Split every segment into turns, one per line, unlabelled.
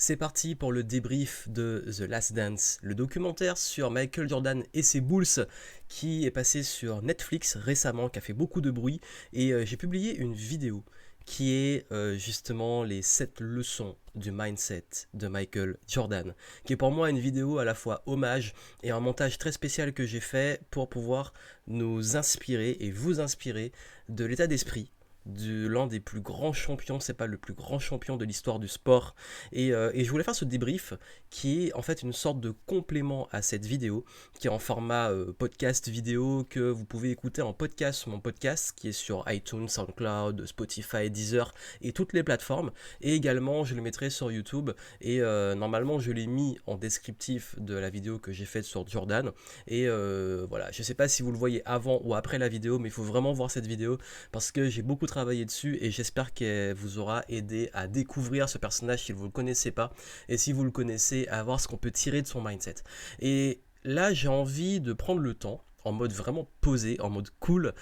C'est parti pour le débrief de The Last Dance, le documentaire sur Michael Jordan et ses Bulls qui est passé sur Netflix récemment, qui a fait beaucoup de bruit. Et j'ai publié une vidéo qui est justement les 7 leçons du mindset de Michael Jordan, qui est pour moi une vidéo à la fois hommage et un montage très spécial que j'ai fait pour pouvoir nous inspirer et vous inspirer de l'état d'esprit de l'un des plus grands champions, c'est pas le plus grand champion de l'histoire du sport. Et je voulais faire ce débrief qui est en fait une sorte de complément à cette vidéo, qui est en format podcast vidéo que vous pouvez écouter en podcast sur mon podcast qui est sur iTunes, SoundCloud, Spotify, Deezer et toutes les plateformes. Et également, je le mettrai sur YouTube. Et normalement, je l'ai mis en descriptif de la vidéo que j'ai faite sur Jordan. Et voilà, je sais pas si vous le voyez avant ou après la vidéo, mais il faut vraiment voir cette vidéo parce que j'ai beaucoup travaillé dessus et j'espère qu'elle vous aura aidé à découvrir ce personnage si vous ne le connaissez pas et si vous le connaissez à voir ce qu'on peut tirer de son mindset. Et là j'ai envie de prendre le temps en mode vraiment posé, en mode cool,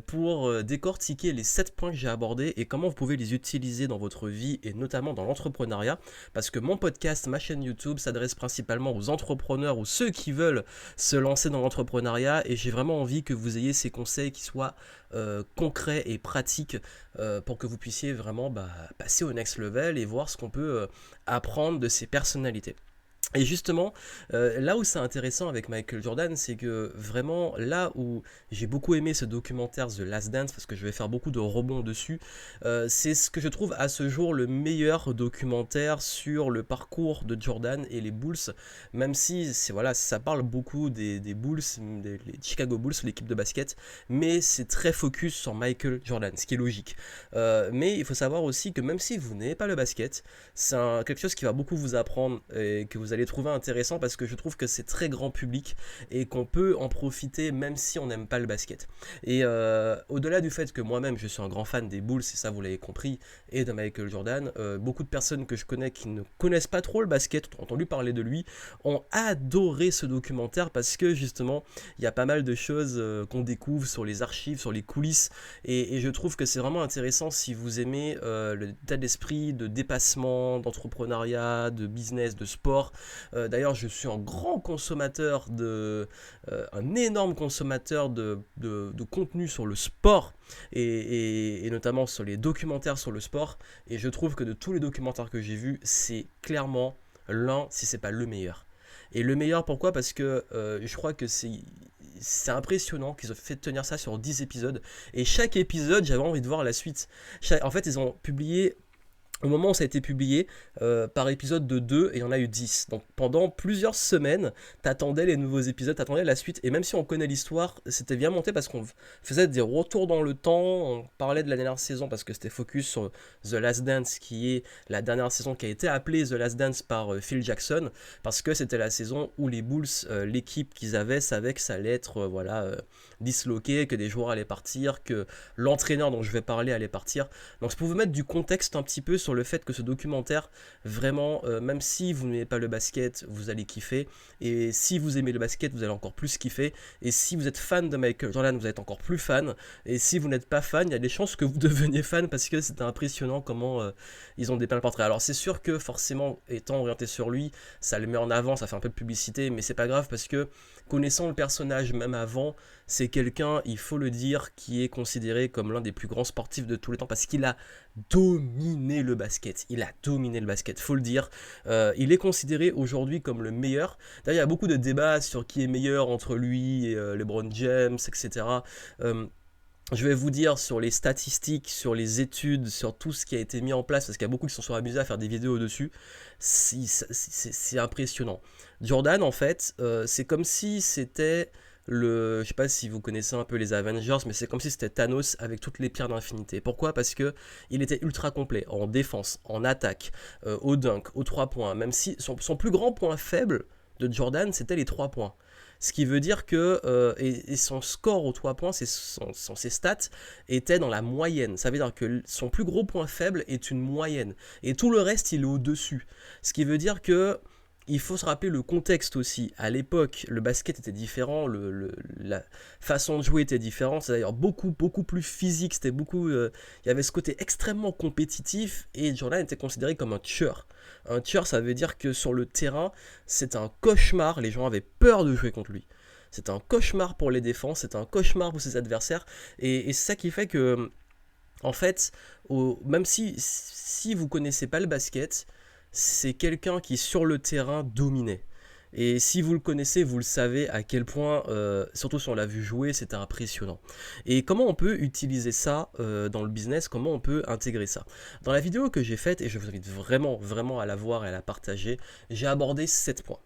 pour décortiquer les 7 points que j'ai abordés et comment vous pouvez les utiliser dans votre vie et notamment dans l'entrepreneuriat, parce que mon podcast, ma chaîne YouTube s'adresse principalement aux entrepreneurs ou ceux qui veulent se lancer dans l'entrepreneuriat et j'ai vraiment envie que vous ayez ces conseils qui soient concrets et pratiques pour que vous puissiez vraiment passer au next level et voir ce qu'on peut apprendre de ces personnalités. Et justement, là où c'est intéressant avec Michael Jordan, c'est que vraiment là où j'ai beaucoup aimé ce documentaire The Last Dance, parce que je vais faire beaucoup de rebonds dessus, c'est ce que je trouve à ce jour le meilleur documentaire sur le parcours de Jordan et les Bulls, même si voilà, ça parle beaucoup des Bulls, les Chicago Bulls, l'équipe de basket, mais c'est très focus sur Michael Jordan, ce qui est logique. Mais il faut savoir aussi que même si vous n'aimez pas le basket, c'est quelque chose qui va beaucoup vous apprendre et que vous allez trouver intéressant parce que je trouve que c'est très grand public et qu'on peut en profiter même si on n'aime pas le basket. Et au-delà du fait que moi-même je suis un grand fan des Bulls, et ça vous l'avez compris, et de Michael Jordan, beaucoup de personnes que je connais qui ne connaissent pas trop le basket, ont entendu parler de lui, ont adoré ce documentaire parce que justement il y a pas mal de choses qu'on découvre sur les archives, sur les coulisses et je trouve que c'est vraiment intéressant si vous aimez l'état d'esprit de dépassement, d'entrepreneuriat, de business, de sport. D'ailleurs, je suis un grand consommateur un énorme consommateur de contenu sur le sport et notamment sur les documentaires sur le sport. Et je trouve que de tous les documentaires que j'ai vus, c'est clairement l'un, si c'est pas le meilleur. Et le meilleur, pourquoi? Parce que je crois que c'est impressionnant qu'ils ont fait tenir ça sur 10 épisodes. Et chaque épisode, j'avais envie de voir la suite. En fait, ils ont publié au moment où ça a été publié, par épisode de 2, et il y en a eu 10. Donc pendant plusieurs semaines, t'attendais les nouveaux épisodes, t'attendais la suite, et même si on connaît l'histoire, c'était bien monté parce qu'on faisait des retours dans le temps, on parlait de la dernière saison parce que c'était focus sur The Last Dance, qui est la dernière saison qui a été appelée The Last Dance par Phil Jackson, parce que c'était la saison où les Bulls, l'équipe qu'ils avaient, savait que ça allait être disloqué, que des joueurs allaient partir, que l'entraîneur dont je vais parler allait partir. Donc je peux vous mettre du contexte un petit peu sur le fait que ce documentaire, vraiment, même si vous n'aimez pas le basket, vous allez kiffer. Et si vous aimez le basket, vous allez encore plus kiffer. Et si vous êtes fan de Michael Jordan, vous êtes encore plus fan. Et si vous n'êtes pas fan, il y a des chances que vous deveniez fan parce que c'est impressionnant comment ils ont dépeint le portrait. Alors c'est sûr que forcément, étant orienté sur lui, ça le met en avant, ça fait un peu de publicité, mais c'est pas grave parce que connaissant le personnage même avant, c'est quelqu'un, il faut le dire, qui est considéré comme l'un des plus grands sportifs de tous les temps parce qu'il a dominé le basket. Il a dominé le basket, faut le dire. Il est considéré aujourd'hui comme le meilleur. D'ailleurs, il y a beaucoup de débats sur qui est meilleur entre lui et LeBron James, etc. Je vais vous dire sur les statistiques, sur les études, sur tout ce qui a été mis en place, parce qu'il y a beaucoup qui se sont amusés à faire des vidéos dessus. C'est impressionnant. Jordan, en fait, c'est comme si c'était je sais pas si vous connaissez un peu les Avengers, mais c'est comme si c'était Thanos avec toutes les pierres d'infinité. Pourquoi? Parce que il était ultra complet en défense, en attaque, au dunk, aux 3 points. Même si son plus grand point faible de Jordan, c'était les 3 points. Ce qui veut dire que et son score aux 3 points, ses stats étaient dans la moyenne. Ça veut dire que son plus gros point faible est une moyenne. Et tout le reste, il est au-dessus. Ce qui veut dire que il faut se rappeler le contexte aussi. À l'époque, le basket était différent, la façon de jouer était différente. C'est d'ailleurs beaucoup plus physique. Il y avait ce côté extrêmement compétitif et Jordan était considéré comme un tueur. Un tueur, ça veut dire que sur le terrain, c'est un cauchemar. Les gens avaient peur de jouer contre lui. C'est un cauchemar pour les défenses, c'est un cauchemar pour ses adversaires. Et c'est ça qui fait que, en fait, même si vous connaissez pas le basket, c'est quelqu'un qui sur le terrain dominait. Et si vous le connaissez, vous le savez à quel point, surtout si on l'a vu jouer, c'était impressionnant. Et comment on peut utiliser ça dans le business, comment on peut intégrer ça. Dans la vidéo que j'ai faite, et je vous invite vraiment à la voir et à la partager, j'ai abordé 7 points.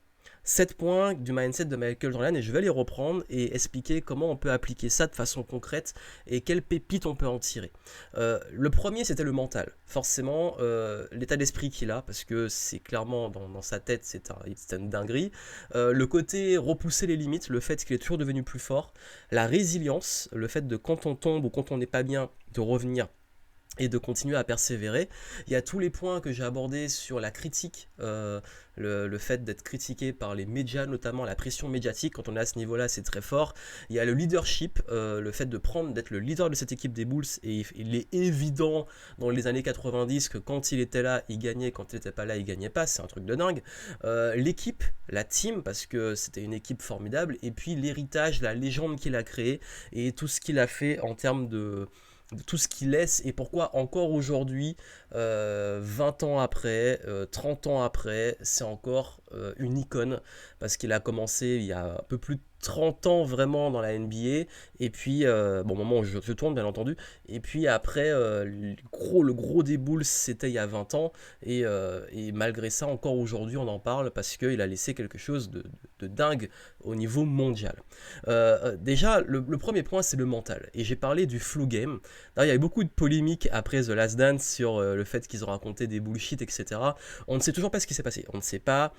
7 points du mindset de Michael Jordan et je vais les reprendre et expliquer comment on peut appliquer ça de façon concrète et quelles pépites on peut en tirer. Le premier, c'était le mental. Forcément, l'état d'esprit qu'il a, parce que c'est clairement dans sa tête, c'est une dinguerie. Le côté repousser les limites, le fait qu'il est toujours devenu plus fort. La résilience, le fait de quand on tombe ou quand on n'est pas bien, de revenir et de continuer à persévérer. Il y a tous les points que j'ai abordés sur la critique, le fait d'être critiqué par les médias, notamment la pression médiatique, quand on est à ce niveau-là, c'est très fort. Il y a le leadership, le fait d'être le leader de cette équipe des Bulls, et il est évident dans les années 90 que quand il était là, il gagnait, quand il n'était pas là, il gagnait pas, c'est un truc de dingue. L'équipe, la team, parce que c'était une équipe formidable, et puis l'héritage, la légende qu'il a créée, et tout ce qu'il a fait en termes de tout ce qu'il laisse et pourquoi encore aujourd'hui, 20 ans après, 30 ans après, c'est encore une icône parce qu'il a commencé il y a un peu plus de 30 ans vraiment dans la NBA et puis, bon, au moment où je tourne bien entendu, et puis après, le gros des Bulls c'était il y a 20 ans et malgré ça encore aujourd'hui on en parle parce qu'il a laissé quelque chose de dingue au niveau mondial. Déjà, le premier point, c'est le mental. Et j'ai parlé du flu game. D'ailleurs, il y a eu beaucoup de polémiques après The Last Dance sur le fait qu'ils ont raconté des bullshit, etc. On ne sait toujours pas ce qui s'est passé. On ne sait pas,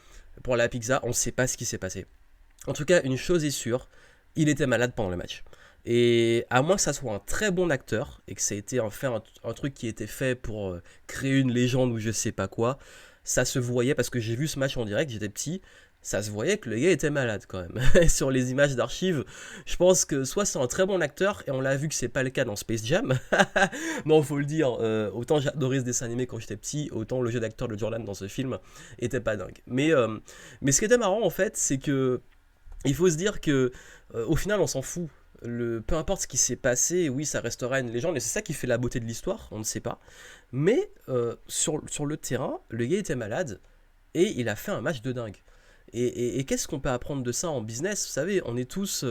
pour la pizza, on ne sait pas ce qui s'est passé. En tout cas, une chose est sûre, il était malade pendant le match. Et à moins que ça soit un très bon acteur, et que ça a été un truc qui a été fait pour créer une légende ou je sais pas quoi, ça se voyait, parce que j'ai vu ce match en direct, j'étais petit, ça se voyait que le gars était malade quand même. Sur les images d'archives, je pense que soit c'est un très bon acteur, et on l'a vu que c'est pas le cas dans Space Jam. Non, faut le dire, autant j'adorais ce dessin animé quand j'étais petit, autant le jeu d'acteur de Jordan dans ce film était pas dingue. Mais ce qui était marrant en fait, c'est que il faut se dire que au final on s'en fout. Peu importe ce qui s'est passé, oui, ça restera une légende, et c'est ça qui fait la beauté de l'histoire, on ne sait pas. Mais sur le terrain, le gars était malade, et il a fait un match de dingue. Et qu'est-ce qu'on peut apprendre de ça en business? Vous savez, on est tous...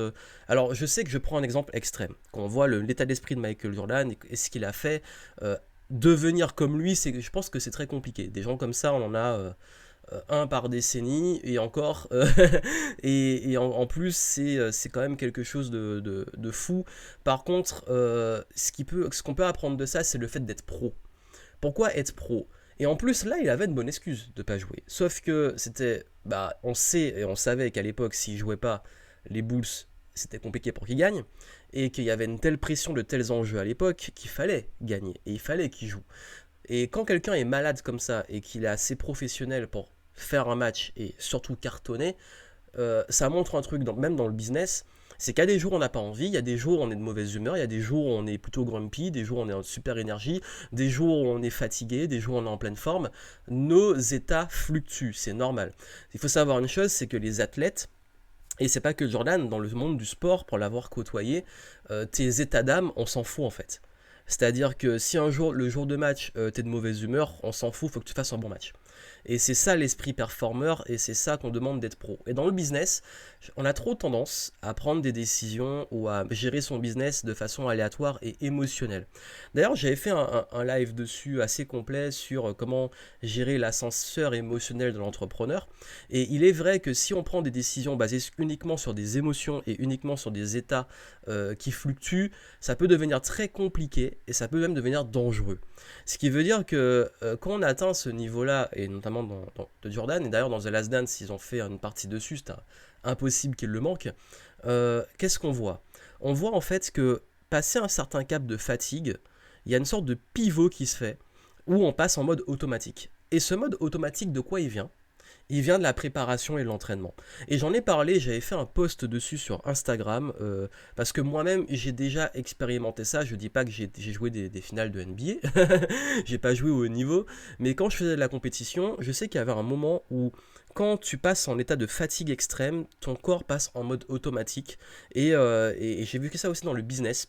Alors, je sais que je prends un exemple extrême. Quand on voit l'état d'esprit de Michael Jordan et ce qu'il a fait, devenir comme lui, je pense que c'est très compliqué. Des gens comme ça, on en a un par décennie, et encore... en plus, c'est quand même quelque chose de fou. Par contre, ce qu'on peut apprendre de ça, c'est le fait d'être pro. Pourquoi être pro? Et en plus, là, il avait une bonne excuse de pas jouer. Sauf que c'était... Bah, on sait et on savait qu'à l'époque, s'il jouait pas, les Bulls, c'était compliqué pour qu'ils gagnent. Et qu'il y avait une telle pression, de tels enjeux à l'époque, qu'il fallait gagner. Et il fallait qu'il joue. Et quand quelqu'un est malade comme ça, et qu'il est assez professionnel pour faire un match, et surtout cartonner, ça montre un truc, même dans le business, c'est qu'il y a des jours où on n'a pas envie, il y a des jours où on est de mauvaise humeur, il y a des jours où on est plutôt grumpy, des jours où on est en super énergie, des jours où on est fatigué, des jours où on est en pleine forme. Nos états fluctuent, c'est normal. Il faut savoir une chose, c'est que les athlètes, et c'est pas que Jordan, dans le monde du sport, pour l'avoir côtoyé, tes états d'âme, on s'en fout en fait. C'est-à-dire que si un jour, le jour de match, t'es de mauvaise humeur, on s'en fout, il faut que tu fasses un bon match. Et c'est ça l'esprit performeur, et c'est ça qu'on demande d'être pro. Et dans le business, on a trop tendance à prendre des décisions ou à gérer son business de façon aléatoire et émotionnelle. D'ailleurs, j'avais fait un live dessus assez complet sur comment gérer l'ascenseur émotionnel de l'entrepreneur. Et il est vrai que si on prend des décisions basées uniquement sur des émotions et uniquement sur des états qui fluctuent, ça peut devenir très compliqué et ça peut même devenir dangereux. Ce qui veut dire que quand on atteint ce niveau-là, et notamment de Jordan, et d'ailleurs dans The Last Dance, ils ont fait une partie dessus, c'est impossible qu'il le manque, qu'est-ce qu'on voit? On voit en fait que passer un certain cap de fatigue, il y a une sorte de pivot qui se fait, où on passe en mode automatique. Et ce mode automatique, de quoi il vient? il vient de la préparation et de l'entraînement. Et j'en ai parlé, j'avais fait un post dessus sur Instagram, parce que moi-même j'ai déjà expérimenté ça. Je dis pas que j'ai joué des finales de NBA, j'ai pas joué au haut niveau, mais quand je faisais de la compétition, je sais qu'il y avait un moment où quand tu passes en état de fatigue extrême, ton corps passe en mode automatique. Et j'ai vu que ça aussi dans le business.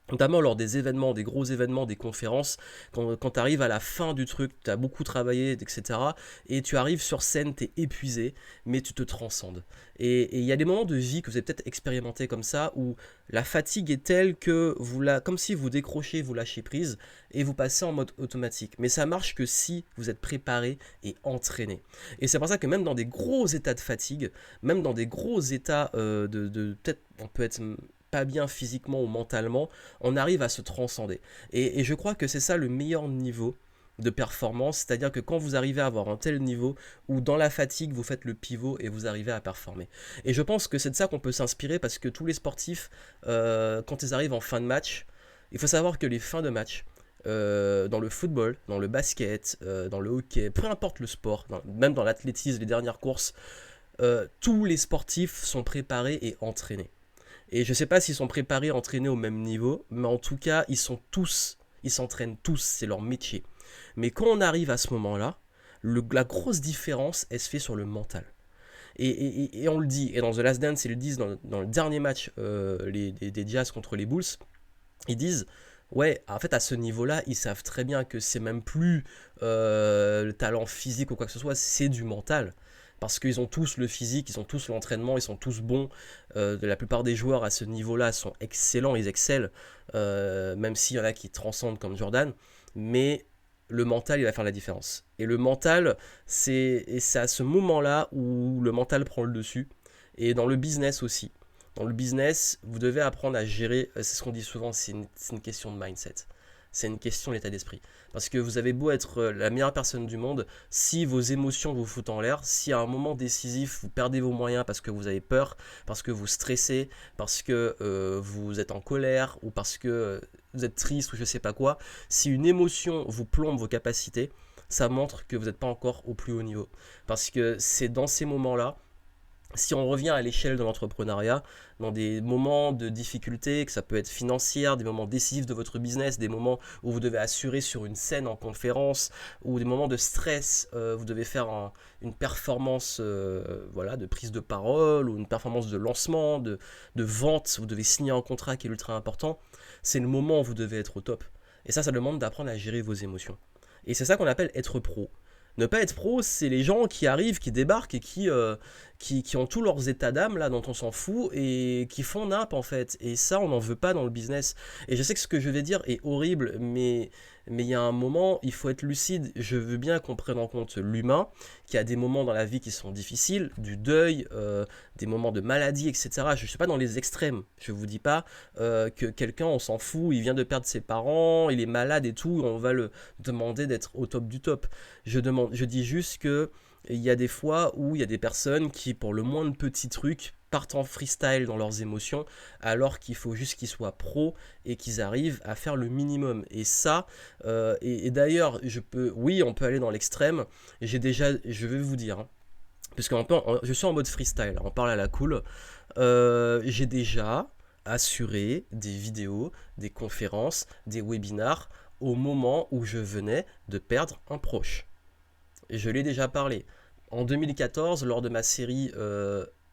Notamment lors des événements, des gros événements, des conférences, quand tu arrives à la fin du truc, tu as beaucoup travaillé, etc. Et tu arrives sur scène, tu es épuisé, mais tu te transcendes. Et il y a des moments de vie que vous avez peut-être expérimenté comme ça, où la fatigue est telle que comme si vous décrochez, vous lâchez prise, et vous passez en mode automatique. Mais ça marche que si vous êtes préparé et entraîné. Et c'est pour ça que même dans des gros états de fatigue, même dans des gros états peut-être on peut être pas bien physiquement ou mentalement, on arrive à se transcender. Et je crois que c'est ça le meilleur niveau de performance, c'est-à-dire que quand vous arrivez à avoir un tel niveau où dans la fatigue vous faites le pivot et vous arrivez à performer. Et je pense que c'est de ça qu'on peut s'inspirer parce que tous les sportifs, quand ils arrivent en fin de match, il faut savoir que les fins de match, dans le football, dans le basket, dans le hockey, peu importe le sport, même dans l'athlétisme, les dernières courses, tous les sportifs sont préparés et entraînés. Et je sais pas s'ils sont préparés, entraînés au même niveau, mais en tout cas, ils s'entraînent tous, c'est leur métier. Mais quand on arrive à ce moment-là, la grosse différence, elle se fait sur le mental. Et on le dit, et dans The Last Dance, ils le disent dans le dernier match des Jazz contre les Bulls, ils disent, ouais, en fait, à ce niveau-là, ils savent très bien que c'est même plus le talent physique ou quoi que ce soit, c'est du mental. Parce qu'ils ont tous le physique, ils ont tous l'entraînement, ils sont tous bons. La plupart des joueurs à ce niveau-là sont excellents, ils excellent, même s'il y en a qui transcendent comme Jordan. Mais le mental, il va faire la différence. Et le mental, c'est à ce moment-là où le mental prend le dessus. Et dans le business aussi. Dans le business, vous devez apprendre à gérer, c'est ce qu'on dit souvent, c'est une question de mindset. C'est une question d'état d'esprit. Parce que vous avez beau être la meilleure personne du monde, si vos émotions vous foutent en l'air, si à un moment décisif vous perdez vos moyens parce que vous avez peur, parce que vous stressez, parce que vous êtes en colère ou parce que vous êtes triste ou je sais pas quoi, si une émotion vous plombe vos capacités, ça montre que vous n'êtes pas encore au plus haut niveau. Parce que c'est dans ces moments-là, si on revient à l'échelle de l'entrepreneuriat, dans des moments de difficulté, que ça peut être financière, des moments décisifs de votre business, des moments où vous devez assurer sur une scène en conférence, ou des moments de stress, vous devez faire une performance voilà, de prise de parole, ou une performance de lancement, de vente, vous devez signer un contrat qui est ultra important, c'est le moment où vous devez être au top. Et ça demande d'apprendre à gérer vos émotions. Et c'est ça qu'on appelle être pro. Ne pas être pro, c'est les gens qui arrivent, qui débarquent et qui ont tous leurs états d'âme, là, dont on s'en fout, et qui font nappe, en fait. Et ça, on n'en veut pas dans le business. Et je sais que ce que je vais dire est horrible, mais il y a un moment, il faut être lucide. Je veux bien qu'on prenne en compte l'humain, qui a des moments dans la vie qui sont difficiles, du deuil, des moments de maladie, etc. Je ne suis pas dans les extrêmes. Je ne vous dis pas que quelqu'un, on s'en fout, il vient de perdre ses parents, il est malade et tout, on va le demander d'être au top du top. Je dis juste que il y a des fois où il y a des personnes qui, pour le moindre petit truc, partent en freestyle dans leurs émotions, alors qu'il faut juste qu'ils soient pros et qu'ils arrivent à faire le minimum. Et ça, et d'ailleurs, oui, on peut aller dans l'extrême. Je vais vous dire, hein, parce que je suis en mode freestyle, on parle à la cool. J'ai déjà assuré des vidéos, des conférences, des webinars au moment où je venais de perdre un proche. Et je l'ai déjà parlé. En 2014, lors de ma série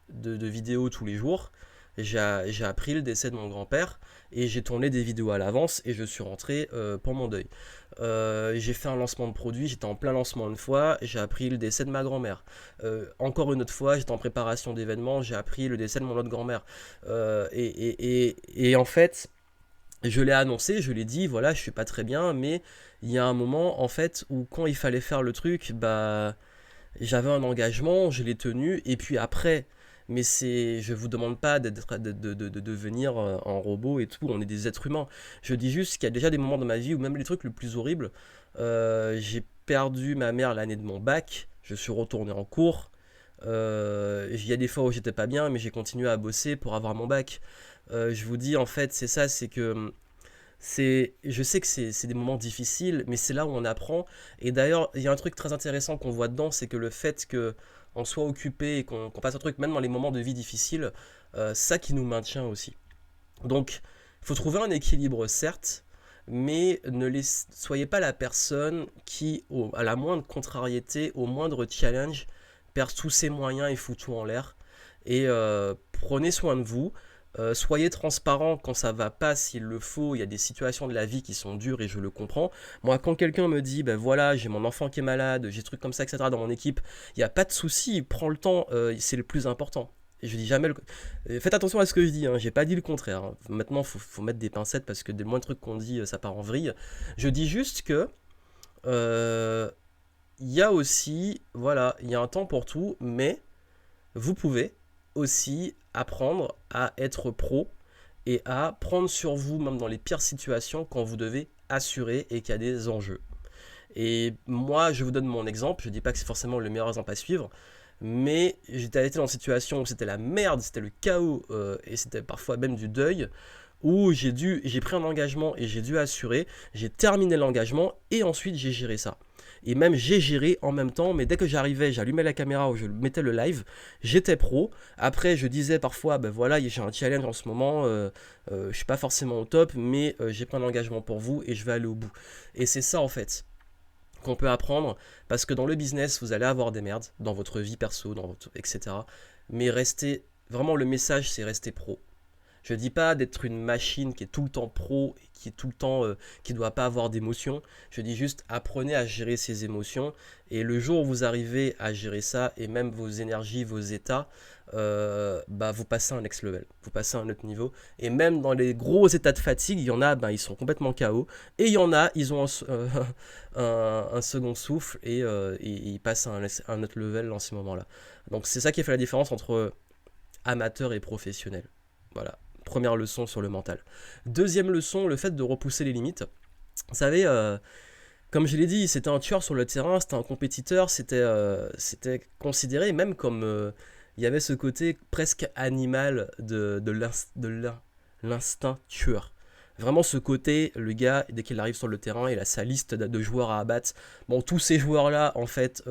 de vidéos tous les jours, j'ai appris le décès de mon grand-père et j'ai tourné des vidéos à l'avance et je suis rentré pour mon deuil. J'ai fait un lancement de produit, j'étais en plein lancement une fois, j'ai appris le décès de ma grand-mère. Encore une autre fois, j'étais en préparation d'événements, j'ai appris le décès de mon autre grand-mère. Et en fait, je l'ai annoncé, je l'ai dit, voilà, je suis pas très bien, mais il y a un moment en fait où quand il fallait faire le truc, bah j'avais un engagement, je l'ai tenu, et puis après, mais je vous demande pas de devenir un robot et tout, on est des êtres humains. Je dis juste qu'il y a déjà des moments dans ma vie où même les trucs les plus horribles, j'ai perdu ma mère l'année de mon bac, je suis retourné en cours, il y a des fois où j'étais pas bien, mais j'ai continué à bosser pour avoir mon bac. Je vous dis en fait, c'est ça, c'est que je sais que c'est des moments difficiles, mais c'est là où on apprend. Et d'ailleurs, il y a un truc très intéressant qu'on voit dedans, c'est que le fait que on soit occupé et qu'on fasse un truc, même dans les moments de vie difficiles, ça qui nous maintient aussi. Donc, il faut trouver un équilibre, certes, mais soyez pas la personne qui, à la moindre contrariété, au moindre challenge, perd tous ses moyens et fout tout en l'air. Et prenez soin de vous. Soyez transparent quand ça va pas, s'il le faut. Il y a des situations de la vie qui sont dures et je le comprends. Moi, quand quelqu'un me dit, ben voilà, j'ai mon enfant qui est malade, j'ai des trucs comme ça, etc., dans mon équipe, il n'y a pas de souci, prends le temps, c'est le plus important. Et je dis jamais faites attention à ce que je dis, hein. J'ai pas dit le contraire, hein. Maintenant, faut mettre des pincettes parce que des moindres trucs qu'on dit, ça part en vrille. Je dis juste que euh, il y a aussi, voilà, il y a un temps pour tout, mais vous pouvez aussi apprendre à être pro et à prendre sur vous, même dans les pires situations, quand vous devez assurer et qu'il y a des enjeux. Et moi, je vous donne mon exemple, je dis pas que c'est forcément le meilleur exemple à suivre, mais j'étais été dans une situation où c'était la merde, c'était le chaos, et c'était parfois même du deuil, où j'ai pris un engagement et j'ai dû assurer, j'ai terminé l'engagement et ensuite j'ai géré ça. Et même j'ai géré en même temps, mais dès que j'arrivais, j'allumais la caméra ou je mettais le live, j'étais pro. Après, je disais parfois, ben voilà, j'ai un challenge en ce moment, je suis pas forcément au top, mais j'ai pris un engagement pour vous et je vais aller au bout. Et c'est ça en fait qu'on peut apprendre, parce que dans le business, vous allez avoir des merdes, dans votre vie perso, etc. Mais restez, vraiment le message, c'est rester pro. Je dis pas d'être une machine qui est tout le temps pro et qui est tout le temps qui doit pas avoir d'émotions. Je dis juste apprenez à gérer ses émotions et le jour où vous arrivez à gérer ça et même vos énergies, vos états, bah vous passez à un next level, vous passez à un autre niveau. Et même dans les gros états de fatigue, il y en a, ben, ils sont complètement KO et il y en a, ils ont un second souffle et ils passent à un autre level dans ces moments-là. Donc c'est ça qui fait la différence entre amateur et professionnel. Voilà. Première leçon sur le mental. Deuxième leçon, le fait de repousser les limites. Vous savez, comme je l'ai dit, c'était un tueur sur le terrain, c'était un compétiteur, c'était considéré même comme... il y avait ce côté presque animal de l'instinct tueur. Vraiment ce côté, le gars, dès qu'il arrive sur le terrain, il a sa liste de joueurs à abattre. Bon, tous ces joueurs-là, en fait,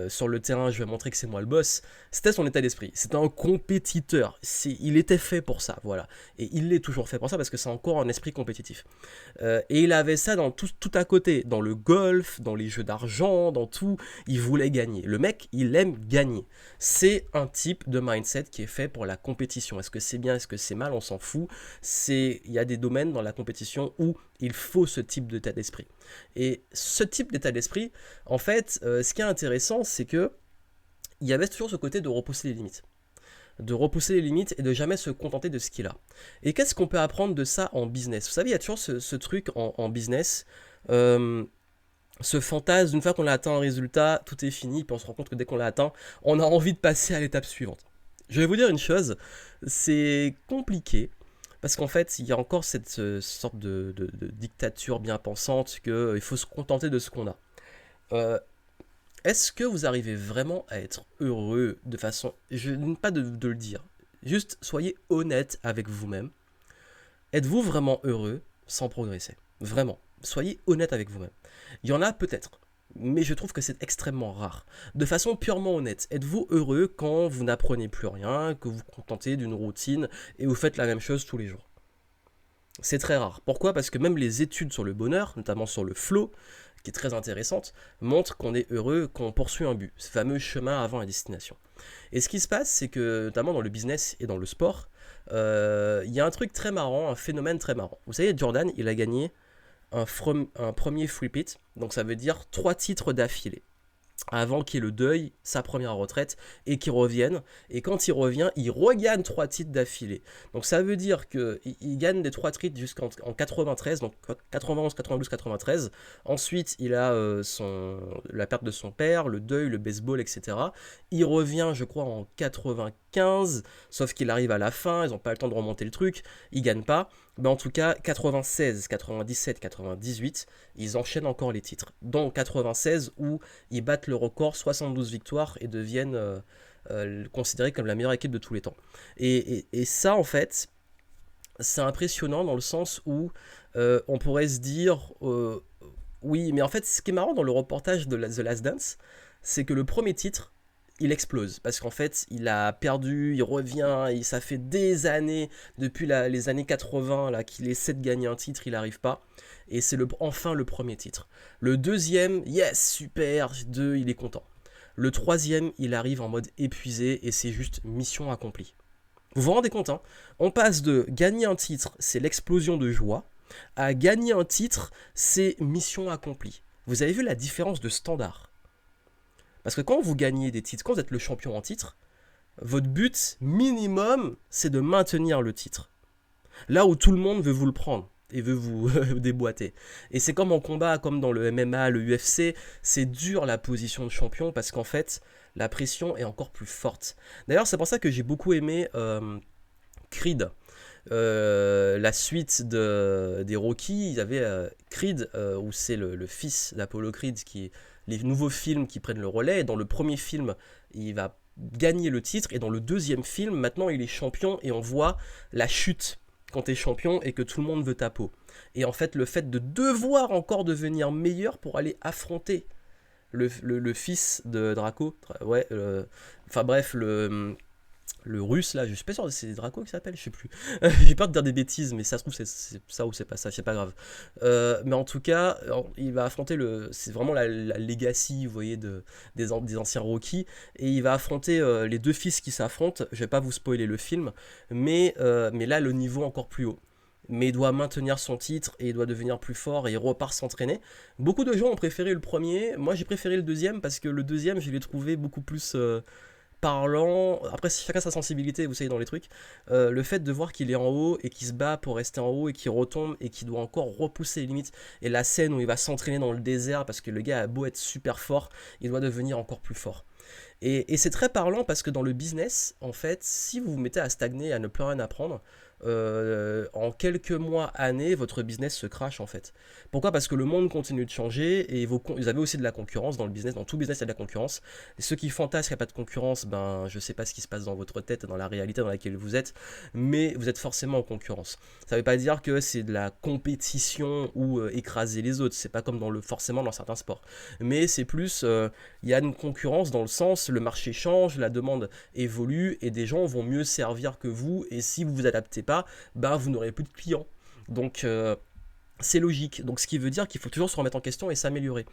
sur le terrain, je vais montrer que c'est moi le boss. C'était son état d'esprit. C'était un compétiteur. Il était fait pour ça, voilà. Et il l'est toujours fait pour ça parce que c'est encore un esprit compétitif. Et il avait ça dans tout à côté, dans le golf, dans les jeux d'argent, dans tout. Il voulait gagner. Le mec, il aime gagner. C'est un type de mindset qui est fait pour la compétition. Est-ce que c'est bien, est-ce que c'est mal, on s'en fout. Il y a des domaines dans la compétition où il faut ce type d'état d'esprit. Et ce type d'état d'esprit, en fait, ce qui est intéressant, c'est que il y avait toujours ce côté de repousser les limites. De repousser les limites et de jamais se contenter de ce qu'il a. Et qu'est-ce qu'on peut apprendre de ça en business? Vous savez, il y a toujours ce truc en business, ce fantasme, une fois qu'on a atteint un résultat, tout est fini, puis on se rend compte que dès qu'on l'a atteint, on a envie de passer à l'étape suivante. Je vais vous dire une chose, c'est compliqué, parce qu'en fait, il y a encore cette sorte de dictature bien pensante qu'il faut se contenter de ce qu'on a. Euh, Est-ce que vous arrivez vraiment à être heureux de façon... Je ne pas de le dire. Juste soyez honnête avec vous-même. Êtes-vous vraiment heureux sans progresser? Vraiment. Soyez honnête avec vous-même. Il y en a peut-être, mais je trouve que c'est extrêmement rare. De façon purement honnête, êtes-vous heureux quand vous n'apprenez plus rien, que vous vous contentez d'une routine et vous faites la même chose tous les jours? C'est très rare. Pourquoi? Parce que même les études sur le bonheur, notamment sur le flow, qui est très intéressante, montrent qu'on est heureux quand on poursuit un but, ce fameux chemin avant la destination. Et ce qui se passe, c'est que, notamment dans le business et dans le sport, il y a un truc très marrant, un phénomène très marrant. Vous savez, Jordan, il a gagné un premier free pit, donc ça veut dire 3 titres d'affilée avant qu'il y ait le deuil, sa première retraite, et qu'il revienne. Et quand il revient, il regagne 3 titres d'affilée. Donc ça veut dire qu'il gagne des 3 titres jusqu'en 93, donc 91, 92, 93. Ensuite, il a la perte de son père, le deuil, le baseball, etc. Il revient, je crois, en 95, sauf qu'il arrive à la fin, ils n'ont pas le temps de remonter le truc, il ne gagne pas. En tout cas, 96, 97, 98, ils enchaînent encore les titres. Dont 96 où ils battent le record, 72 victoires et deviennent considérés comme la meilleure équipe de tous les temps. Et ça, en fait, c'est impressionnant dans le sens où on pourrait se dire oui, mais en fait, ce qui est marrant dans le reportage de The Last Dance, c'est que le premier titre, il explose parce qu'en fait il a perdu, il revient, et ça fait des années, depuis les années 80 là, qu'il essaie de gagner un titre, il n'arrive pas, et c'est enfin le premier titre. Le deuxième, yes, super, deux, il est content. Le troisième, il arrive en mode épuisé et c'est juste mission accomplie. Vous vous rendez compte, hein? On passe de gagner un titre, c'est l'explosion de joie, à gagner un titre, c'est mission accomplie. Vous avez vu la différence de standard? Parce que quand vous gagnez des titres, quand vous êtes le champion en titre, votre but minimum, c'est de maintenir le titre. Là où tout le monde veut vous le prendre et veut vous déboîter. Et c'est comme en combat, comme dans le MMA, le UFC, c'est dur la position de champion parce qu'en fait, la pression est encore plus forte. D'ailleurs, c'est pour ça que j'ai beaucoup aimé Creed. La suite des Rocky, il y avait Creed, où c'est le fils d'Apollo Creed, les nouveaux films qui prennent le relais. Et dans le premier film, il va gagner le titre, et dans le deuxième film, maintenant il est champion, et on voit la chute quand tu es champion et que tout le monde veut ta peau. Et en fait, le fait de devoir encore devenir meilleur pour aller affronter le fils de Draco, ouais, enfin bref, le russe là, je suis pas sûr, c'est Draco qui s'appelle, je sais plus. J'ai peur de dire des bêtises, mais ça se trouve c'est ça ou c'est pas ça, c'est pas grave. Mais en tout cas, il va affronter c'est vraiment la legacy, vous voyez, des anciens Rocky, et il va affronter les deux fils qui s'affrontent. Je vais pas vous spoiler le film, mais là le niveau encore plus haut. Mais il doit maintenir son titre et il doit devenir plus fort et il repart s'entraîner. Beaucoup de gens ont préféré le premier, moi j'ai préféré le deuxième parce que le deuxième je l'ai trouvé beaucoup plus parlant. Après, chacun sa sensibilité, vous savez, dans les trucs. Le fait de voir qu'il est en haut et qu'il se bat pour rester en haut et qu'il retombe et qu'il doit encore repousser les limites. Et la scène où il va s'entraîner dans le désert parce que le gars a beau être super fort, il doit devenir encore plus fort. Et c'est très parlant parce que dans le business, en fait, si vous vous mettez à stagner, à ne plus rien apprendre, en quelques mois, années, votre business se crache en fait. Pourquoi? Parce que le monde continue de changer et vous avez aussi de la concurrence dans le business. Dans tout business, il y a de la concurrence. Et ceux qui fantasment qu'il n'y a pas de concurrence, ben, je sais pas ce qui se passe dans votre tête, dans la réalité dans laquelle vous êtes, mais vous êtes forcément en concurrence. Ça ne veut pas dire que c'est de la compétition ou écraser les autres. C'est pas comme forcément dans certains sports. Mais c'est plus, il y a une concurrence dans le sens, le marché change, la demande évolue et des gens vont mieux servir que vous. Et si vous vous adaptez pas, ben vous n'aurez plus de clients. Donc c'est logique. Donc ce qui veut dire qu'il faut toujours se remettre en question et s'améliorer.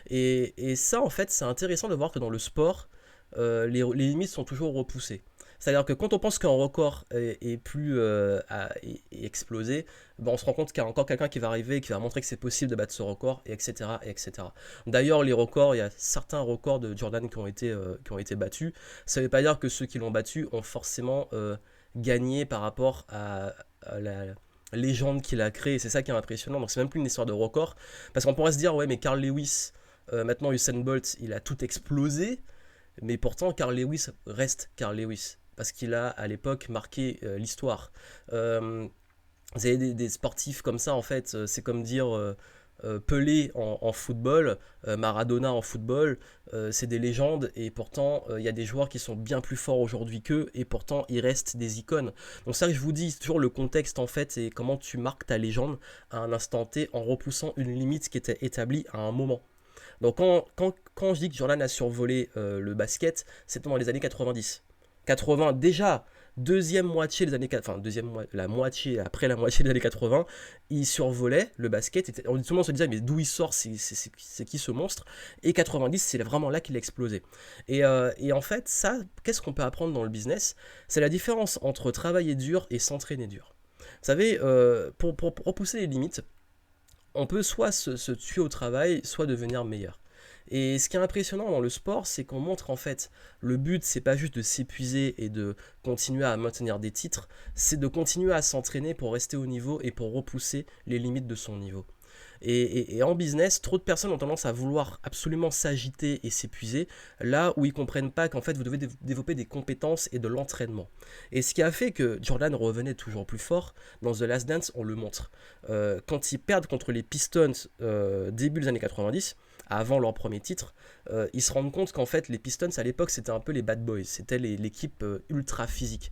Et ça, en fait, c'est intéressant de voir que dans le sport, les limites sont toujours repoussées. C'est-à-dire que quand on pense qu'un record est plus est explosé, ben on se rend compte qu'il y a encore quelqu'un qui va arriver et qui va montrer que c'est possible de battre ce record, et etc. Et etc. D'ailleurs, les records, il y a certains records de Jordan qui ont été battus. Ça ne veut pas dire que ceux qui l'ont battu ont forcément gagné par rapport à la légende qu'il a créée. C'est ça qui est impressionnant. Donc c'est même plus une histoire de record. Parce qu'on pourrait se dire, ouais, mais Carl Lewis, maintenant Usain Bolt, il a tout explosé. Mais pourtant, Carl Lewis reste Carl Lewis. Parce qu'il a, à l'époque, marqué l'histoire. Vous avez des sportifs comme ça, en fait. C'est comme dire Pelé en football, Maradona en football. C'est des légendes. Et pourtant, il y a des joueurs qui sont bien plus forts aujourd'hui qu'eux. Et pourtant, ils restent des icônes. Donc ça, je vous dis, c'est toujours le contexte, en fait. Et comment tu marques ta légende à un instant T en repoussant une limite qui était établie à un moment. Donc quand je dis que Jordan a survolé le basket, c'était dans les années 90. 80 déjà, deuxième moitié des années, enfin la moitié après la moitié des années 80, il survolait le basket. Tout le monde se disait mais d'où il sort, c'est qui ce monstre? Et 90, c'est vraiment là qu'il a explosé. Et en fait, ça, qu'est-ce qu'on peut apprendre dans le business? C'est la différence entre travailler dur et s'entraîner dur. Vous savez, pour repousser les limites, on peut soit se tuer au travail, soit devenir meilleur. Et ce qui est impressionnant dans le sport, c'est qu'on montre en fait, le but c'est pas juste de s'épuiser et de continuer à maintenir des titres, c'est de continuer à s'entraîner pour rester au niveau et pour repousser les limites de son niveau. Et en business, trop de personnes ont tendance à vouloir absolument s'agiter et s'épuiser, là où ils comprennent pas qu'en fait vous devez développer des compétences et de l'entraînement. Et ce qui a fait que Jordan revenait toujours plus fort, dans The Last Dance, on le montre. Quand ils perdent contre les Pistons début des années 90, avant leur premier titre, ils se rendent compte qu'en fait les Pistons à l'époque c'était un peu les bad boys, c'était l'équipe ultra physique.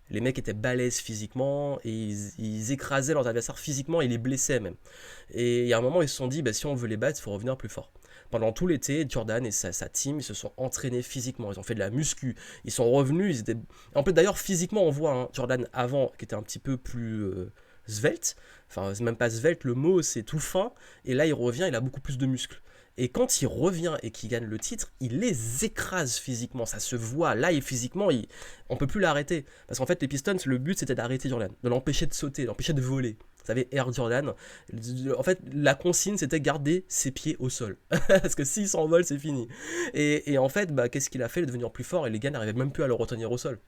Les mecs étaient balèzes physiquement et ils écrasaient leurs adversaires physiquement et les blessaient même. Et il y a un moment ils se sont dit si on veut les battre il faut revenir plus fort. Pendant tout l'été, Jordan et sa team, ils se sont entraînés physiquement. Ils ont fait de la muscu. Ils sont revenus. Ils étaient... En plus, d'ailleurs, physiquement, on voit Jordan avant, qui était un petit peu plus svelte. Enfin, c'est même pas svelte, le mot, c'est tout fin. Et là, il revient, il a beaucoup plus de muscles. Et quand il revient et qu'il gagne le titre, il les écrase physiquement. Ça se voit. Là, physiquement, on peut plus l'arrêter. Parce qu'en fait, les Pistons, le but, c'était d'arrêter Jordan, de l'empêcher de sauter, de l'empêcher de voler. Vous savez, Air Jordan. En fait, la consigne, c'était garder ses pieds au sol. Parce que s'il s'envole, c'est fini. Et en fait, qu'est-ce qu'il a fait? Il est devenu plus fort et les gars n'arrivaient même plus à le retenir au sol.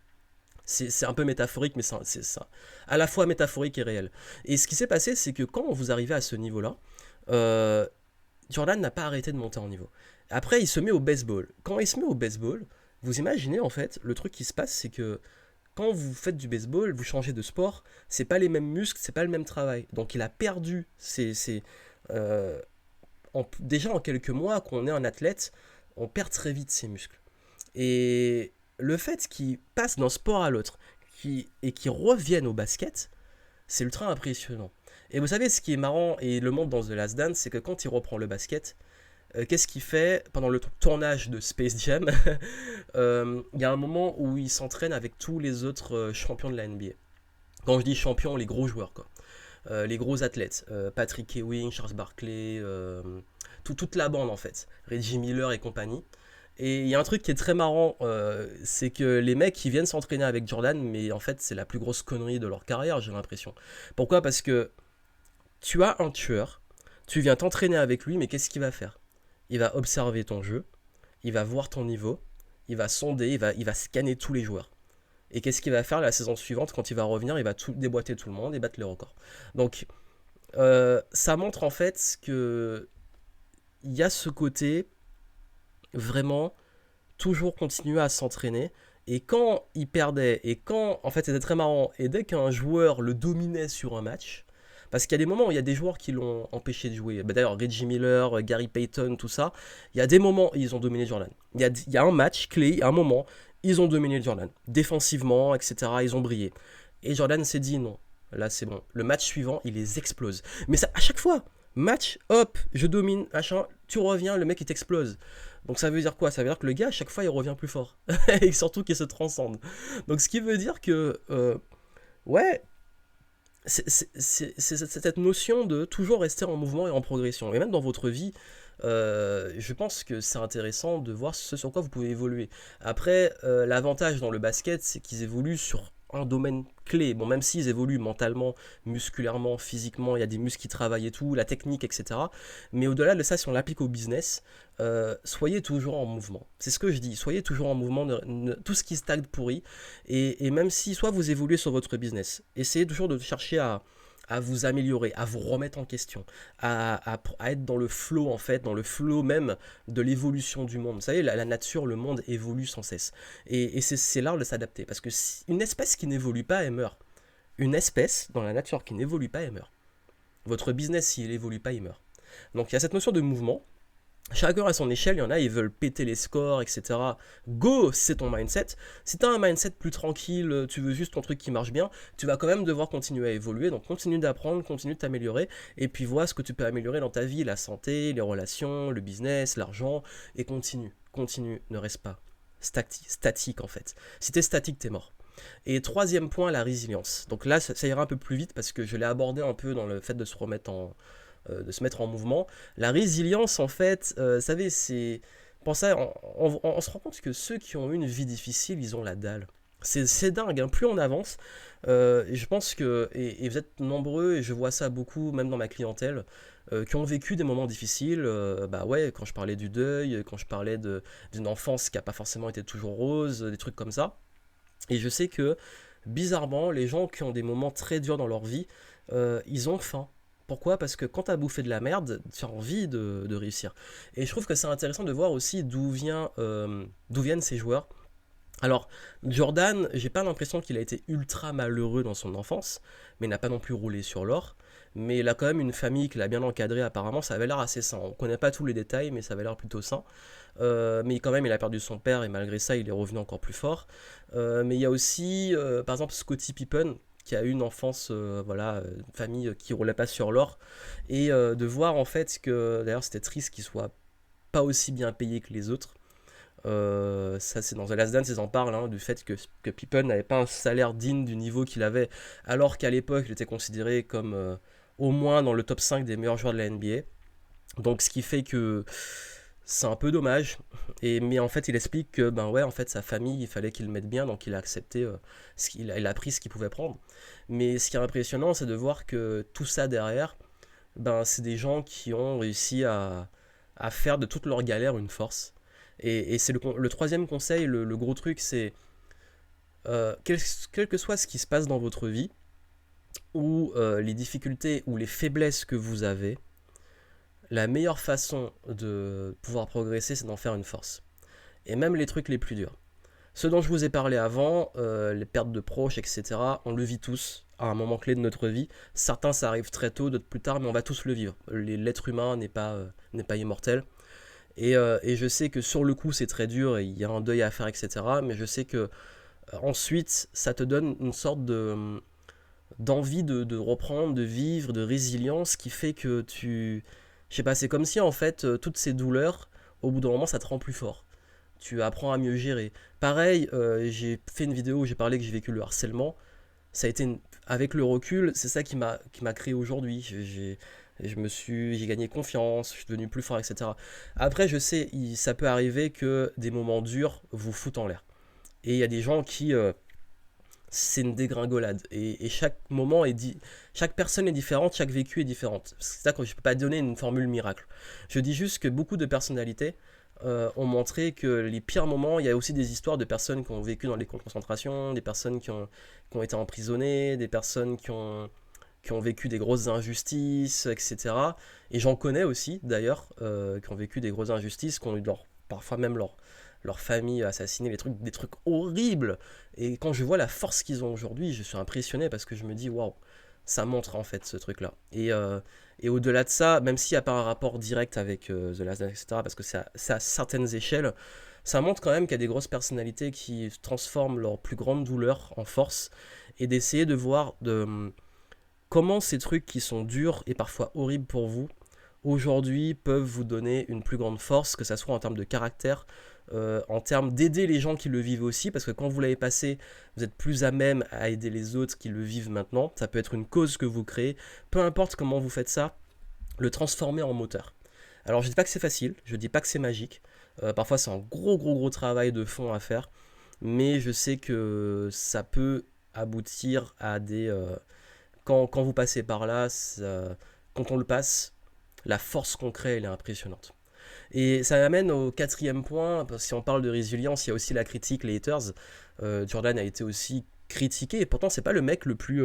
C'est un peu métaphorique, mais c'est ça. À la fois métaphorique et réel. Et ce qui s'est passé, c'est que quand vous arrivez à ce niveau-là, euh, Jordan n'a pas arrêté de monter en niveau. Après, il se met au baseball. Quand il se met au baseball, vous imaginez en fait, le truc qui se passe, c'est que quand vous faites du baseball, vous changez de sport, c'est pas les mêmes muscles, c'est pas le même travail. Donc il a perdu euh, déjà en quelques mois, quand on est un athlète, on perd très vite ses muscles. Et le fait qu'il passe d'un sport à l'autre et qu'il revienne au basket, c'est ultra impressionnant. Et vous savez, ce qui est marrant, et le monde dans The Last Dance, c'est que quand il reprend le basket, qu'est-ce qu'il fait pendant le tournage de Space Jam? Il y a un moment où il s'entraîne avec tous les autres champions de la NBA. Quand je dis champions, les gros joueurs, quoi. Les gros athlètes. Patrick Ewing, Charles Barkley, toute la bande en fait. Reggie Miller et compagnie. Et il y a un truc qui est très marrant, c'est que les mecs qui viennent s'entraîner avec Jordan, mais en fait c'est la plus grosse connerie de leur carrière, j'ai l'impression. Pourquoi? Parce que tu as un tueur, tu viens t'entraîner avec lui, mais qu'est-ce qu'il va faire? Il va observer ton jeu, il va voir ton niveau, il va sonder, il va scanner tous les joueurs. Et qu'est-ce qu'il va faire la saison suivante? Quand il va revenir, il va déboîter tout le monde et battre les records. Donc ça montre en fait que il y a ce côté vraiment toujours continuer à s'entraîner. Et quand il perdait, et quand, en fait, c'était très marrant, et dès qu'un joueur le dominait sur un match, parce qu'il y a des moments où il y a des joueurs qui l'ont empêché de jouer. D'ailleurs, Reggie Miller, Gary Payton, tout ça, il y a des moments où ils ont dominé Jordan. Il y a un match clé, il y a un moment, ils ont dominé Jordan. Défensivement, etc., ils ont brillé. Et Jordan s'est dit non, là c'est bon. Le match suivant, il les explose. Mais ça, à chaque fois, match, hop, je domine, machin, tu reviens, le mec il t'explose. Donc ça veut dire quoi? Ça veut dire que le gars, à chaque fois, il revient plus fort. Et surtout qu'il se transcende. Donc ce qui veut dire que, ouais, c'est cette notion de toujours rester en mouvement et en progression. Et même dans votre vie, je pense que c'est intéressant de voir ce sur quoi vous pouvez évoluer. Après, l'avantage dans le basket, c'est qu'ils évoluent sur un domaine clé. Bon, même s'ils évoluent mentalement, musculairement, physiquement, il y a des muscles qui travaillent et tout, la technique, etc. Mais au-delà de ça, si on l'applique au business, soyez toujours en mouvement. C'est ce que je dis, soyez toujours en mouvement, tout ce qui stagne pourrit. Et même si soit vous évoluez sur votre business, essayez toujours de chercher à vous améliorer, à vous remettre en question, à être dans le flow en fait, dans le flow même de l'évolution du monde. Vous savez, la nature, le monde évolue sans cesse. Et c'est l'art de s'adapter. Parce que une espèce qui n'évolue pas, elle meurt. Une espèce dans la nature qui n'évolue pas, elle meurt. Votre business, s'il n'évolue pas, il meurt. Donc il y a cette notion de mouvement. Chacun à son échelle, il y en a, ils veulent péter les scores, etc. Go, c'est ton mindset. Si tu as un mindset plus tranquille, tu veux juste ton truc qui marche bien, tu vas quand même devoir continuer à évoluer. Donc continue d'apprendre, continue de t'améliorer, et puis vois ce que tu peux améliorer dans ta vie, la santé, les relations, le business, l'argent, et continue, ne reste pas statique en fait. Si t'es statique, t'es mort. Et troisième point, la résilience. Donc là, ça ira un peu plus vite parce que je l'ai abordé un peu dans le fait de se remettre de se mettre en mouvement. La résilience, en fait, vous savez, c'est... Pour ça, on se rend compte que ceux qui ont eu une vie difficile, ils ont la dalle. C'est dingue, hein. Plus on avance, je pense que, et vous êtes nombreux, et je vois ça beaucoup, même dans ma clientèle, qui ont vécu des moments difficiles, bah ouais, quand je parlais du deuil, quand je parlais d'une enfance qui n'a pas forcément été toujours rose, des trucs comme ça. Et je sais que, bizarrement, les gens qui ont des moments très durs dans leur vie, ils ont faim. Pourquoi? Parce que quand t'as bouffé de la merde, tu as envie de réussir. Et je trouve que c'est intéressant de voir aussi d'où viennent ces joueurs. Alors, Jordan, j'ai pas l'impression qu'il a été ultra malheureux dans son enfance, mais il n'a pas non plus roulé sur l'or. Mais il a quand même une famille qui l'a bien encadré apparemment, ça avait l'air assez sain. On connaît pas tous les détails, mais ça avait l'air plutôt sain. Mais quand même, il a perdu son père et malgré ça, il est revenu encore plus fort. Mais il y a aussi, par exemple, Scottie Pippen, qui a eu une enfance, voilà, une famille qui roulait pas sur l'or. Et de voir en fait que, d'ailleurs, c'était triste qu'il soit pas aussi bien payé que les autres. Ça, c'est dans The Last Dance, ils en parlent, hein, du fait que Pippen n'avait pas un salaire digne du niveau qu'il avait, alors qu'à l'époque, il était considéré comme au moins dans le top 5 des meilleurs joueurs de la NBA. Donc, ce qui fait que c'est un peu dommage. Mais en fait, il explique que ben ouais, en fait, sa famille, il fallait qu'il le mette bien, donc il a accepté, il a pris ce qu'il pouvait prendre. Mais ce qui est impressionnant, c'est de voir que tout ça derrière, ben, c'est des gens qui ont réussi à faire de toutes leurs galères une force. Et c'est le troisième conseil, le gros truc, c'est quel que soit ce qui se passe dans votre vie, ou les difficultés ou les faiblesses que vous avez, la meilleure façon de pouvoir progresser, c'est d'en faire une force. Et même les trucs les plus durs. Ce dont je vous ai parlé avant, les pertes de proches, etc., on le vit tous à un moment clé de notre vie. Certains, ça arrive très tôt, d'autres plus tard, mais on va tous le vivre. L'être humain n'est pas immortel. Et je sais que sur le coup, c'est très dur et il y a un deuil à faire, etc. Mais je sais que ensuite, ça te donne une sorte d'envie de reprendre, de vivre, de résilience qui fait que tu... Je sais pas, c'est comme si en fait, toutes ces douleurs, au bout d'un moment, ça te rend plus fort. Tu apprends à mieux gérer. Pareil, j'ai fait une vidéo où j'ai parlé que j'ai vécu le harcèlement. Ça a été avec le recul, c'est ça qui m'a créé aujourd'hui. J'ai gagné confiance, je suis devenu plus fort, etc. Après, je sais, ça peut arriver que des moments durs vous foutent en l'air. Et il y a des gens qui, c'est une dégringolade. Et chaque moment chaque personne est différente, chaque vécu est différente. C'est ça que je peux pas donner une formule miracle. Je dis juste que beaucoup de personnalités ont montré que les pires moments, il y a aussi des histoires de personnes qui ont vécu dans les camps de concentration, des personnes qui ont été emprisonnées, des personnes qui ont vécu des grosses injustices, etc. Et j'en connais aussi, d'ailleurs, qui ont vécu des grosses injustices, qui ont eu parfois même leur famille assassinée, des trucs horribles. Et quand je vois la force qu'ils ont aujourd'hui, je suis impressionné parce que je me dis, waouh, ça montre en fait ce truc-là. Et au-delà de ça, même s'il n'y a pas un rapport direct avec The Last Dance, etc., parce que c'est à certaines échelles, ça montre quand même qu'il y a des grosses personnalités qui transforment leur plus grande douleur en force et d'essayer de voir comment ces trucs qui sont durs et parfois horribles pour vous, aujourd'hui peuvent vous donner une plus grande force, que ça soit en termes de caractère, en termes d'aider les gens qui le vivent aussi, parce que quand vous l'avez passé, vous êtes plus à même à aider les autres qui le vivent maintenant. Ça peut être une cause que vous créez, peu importe comment vous faites ça, le transformer en moteur. Alors je dis pas que c'est facile, je dis pas que c'est magique, parfois c'est un gros travail de fond à faire, mais je sais que ça peut aboutir à des... quand vous passez par là, quand on le passe, la force qu'on crée, elle est impressionnante. Et ça m'amène au quatrième point, parce que si on parle de résilience, il y a aussi la critique, les haters. Jordan a été aussi critiqué, et pourtant c'est pas le mec le plus...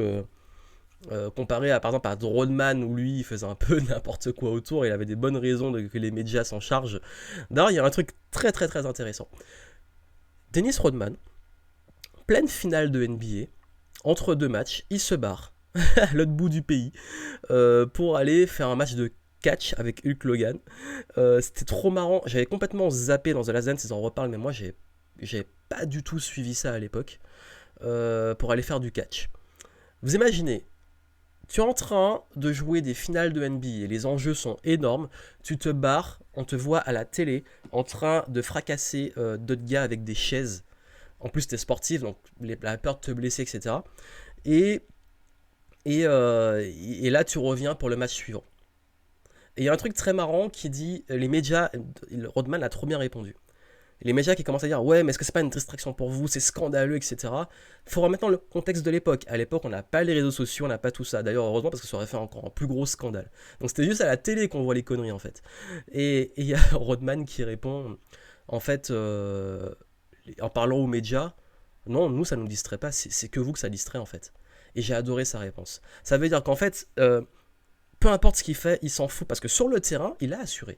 comparé à par exemple à Rodman où lui il faisait un peu n'importe quoi autour, il avait des bonnes raisons que les médias s'en chargent. D'ailleurs il y a un truc très intéressant. Dennis Rodman, pleine finale de NBA, entre deux matchs, il se barre à l'autre bout du pays pour aller faire un match de catch avec Hulk Hogan. C'était trop marrant. J'avais complètement zappé dans The Last Dance, ils en reparlent, mais moi j'ai pas du tout suivi ça à l'époque pour aller faire du catch. Vous imaginez, tu es en train de jouer des finales de NBA, les enjeux sont énormes, tu te barres, on te voit à la télé en train de fracasser d'autres gars avec des chaises. En plus, tu es sportif, donc la peur de te blesser, etc. Et là, tu reviens pour le match suivant. Et il y a un truc très marrant qui dit, les médias, Rodman a trop bien répondu. Les médias qui commencent à dire, ouais, mais est-ce que c'est pas une distraction pour vous, c'est scandaleux, etc. Il faut remettre dans le contexte de l'époque. À l'époque, on n'a pas les réseaux sociaux, on n'a pas tout ça. D'ailleurs, heureusement, parce que ça aurait fait encore un plus gros scandale. Donc c'était juste à la télé qu'on voit les conneries, en fait. Et il y a Rodman qui répond, en fait, en parlant aux médias, non, nous, ça ne nous distrait pas, c'est que vous que ça distrait, en fait. Et j'ai adoré sa réponse. Ça veut dire qu'en fait, peu importe ce qu'il fait, il s'en fout, parce que sur le terrain, il a assuré.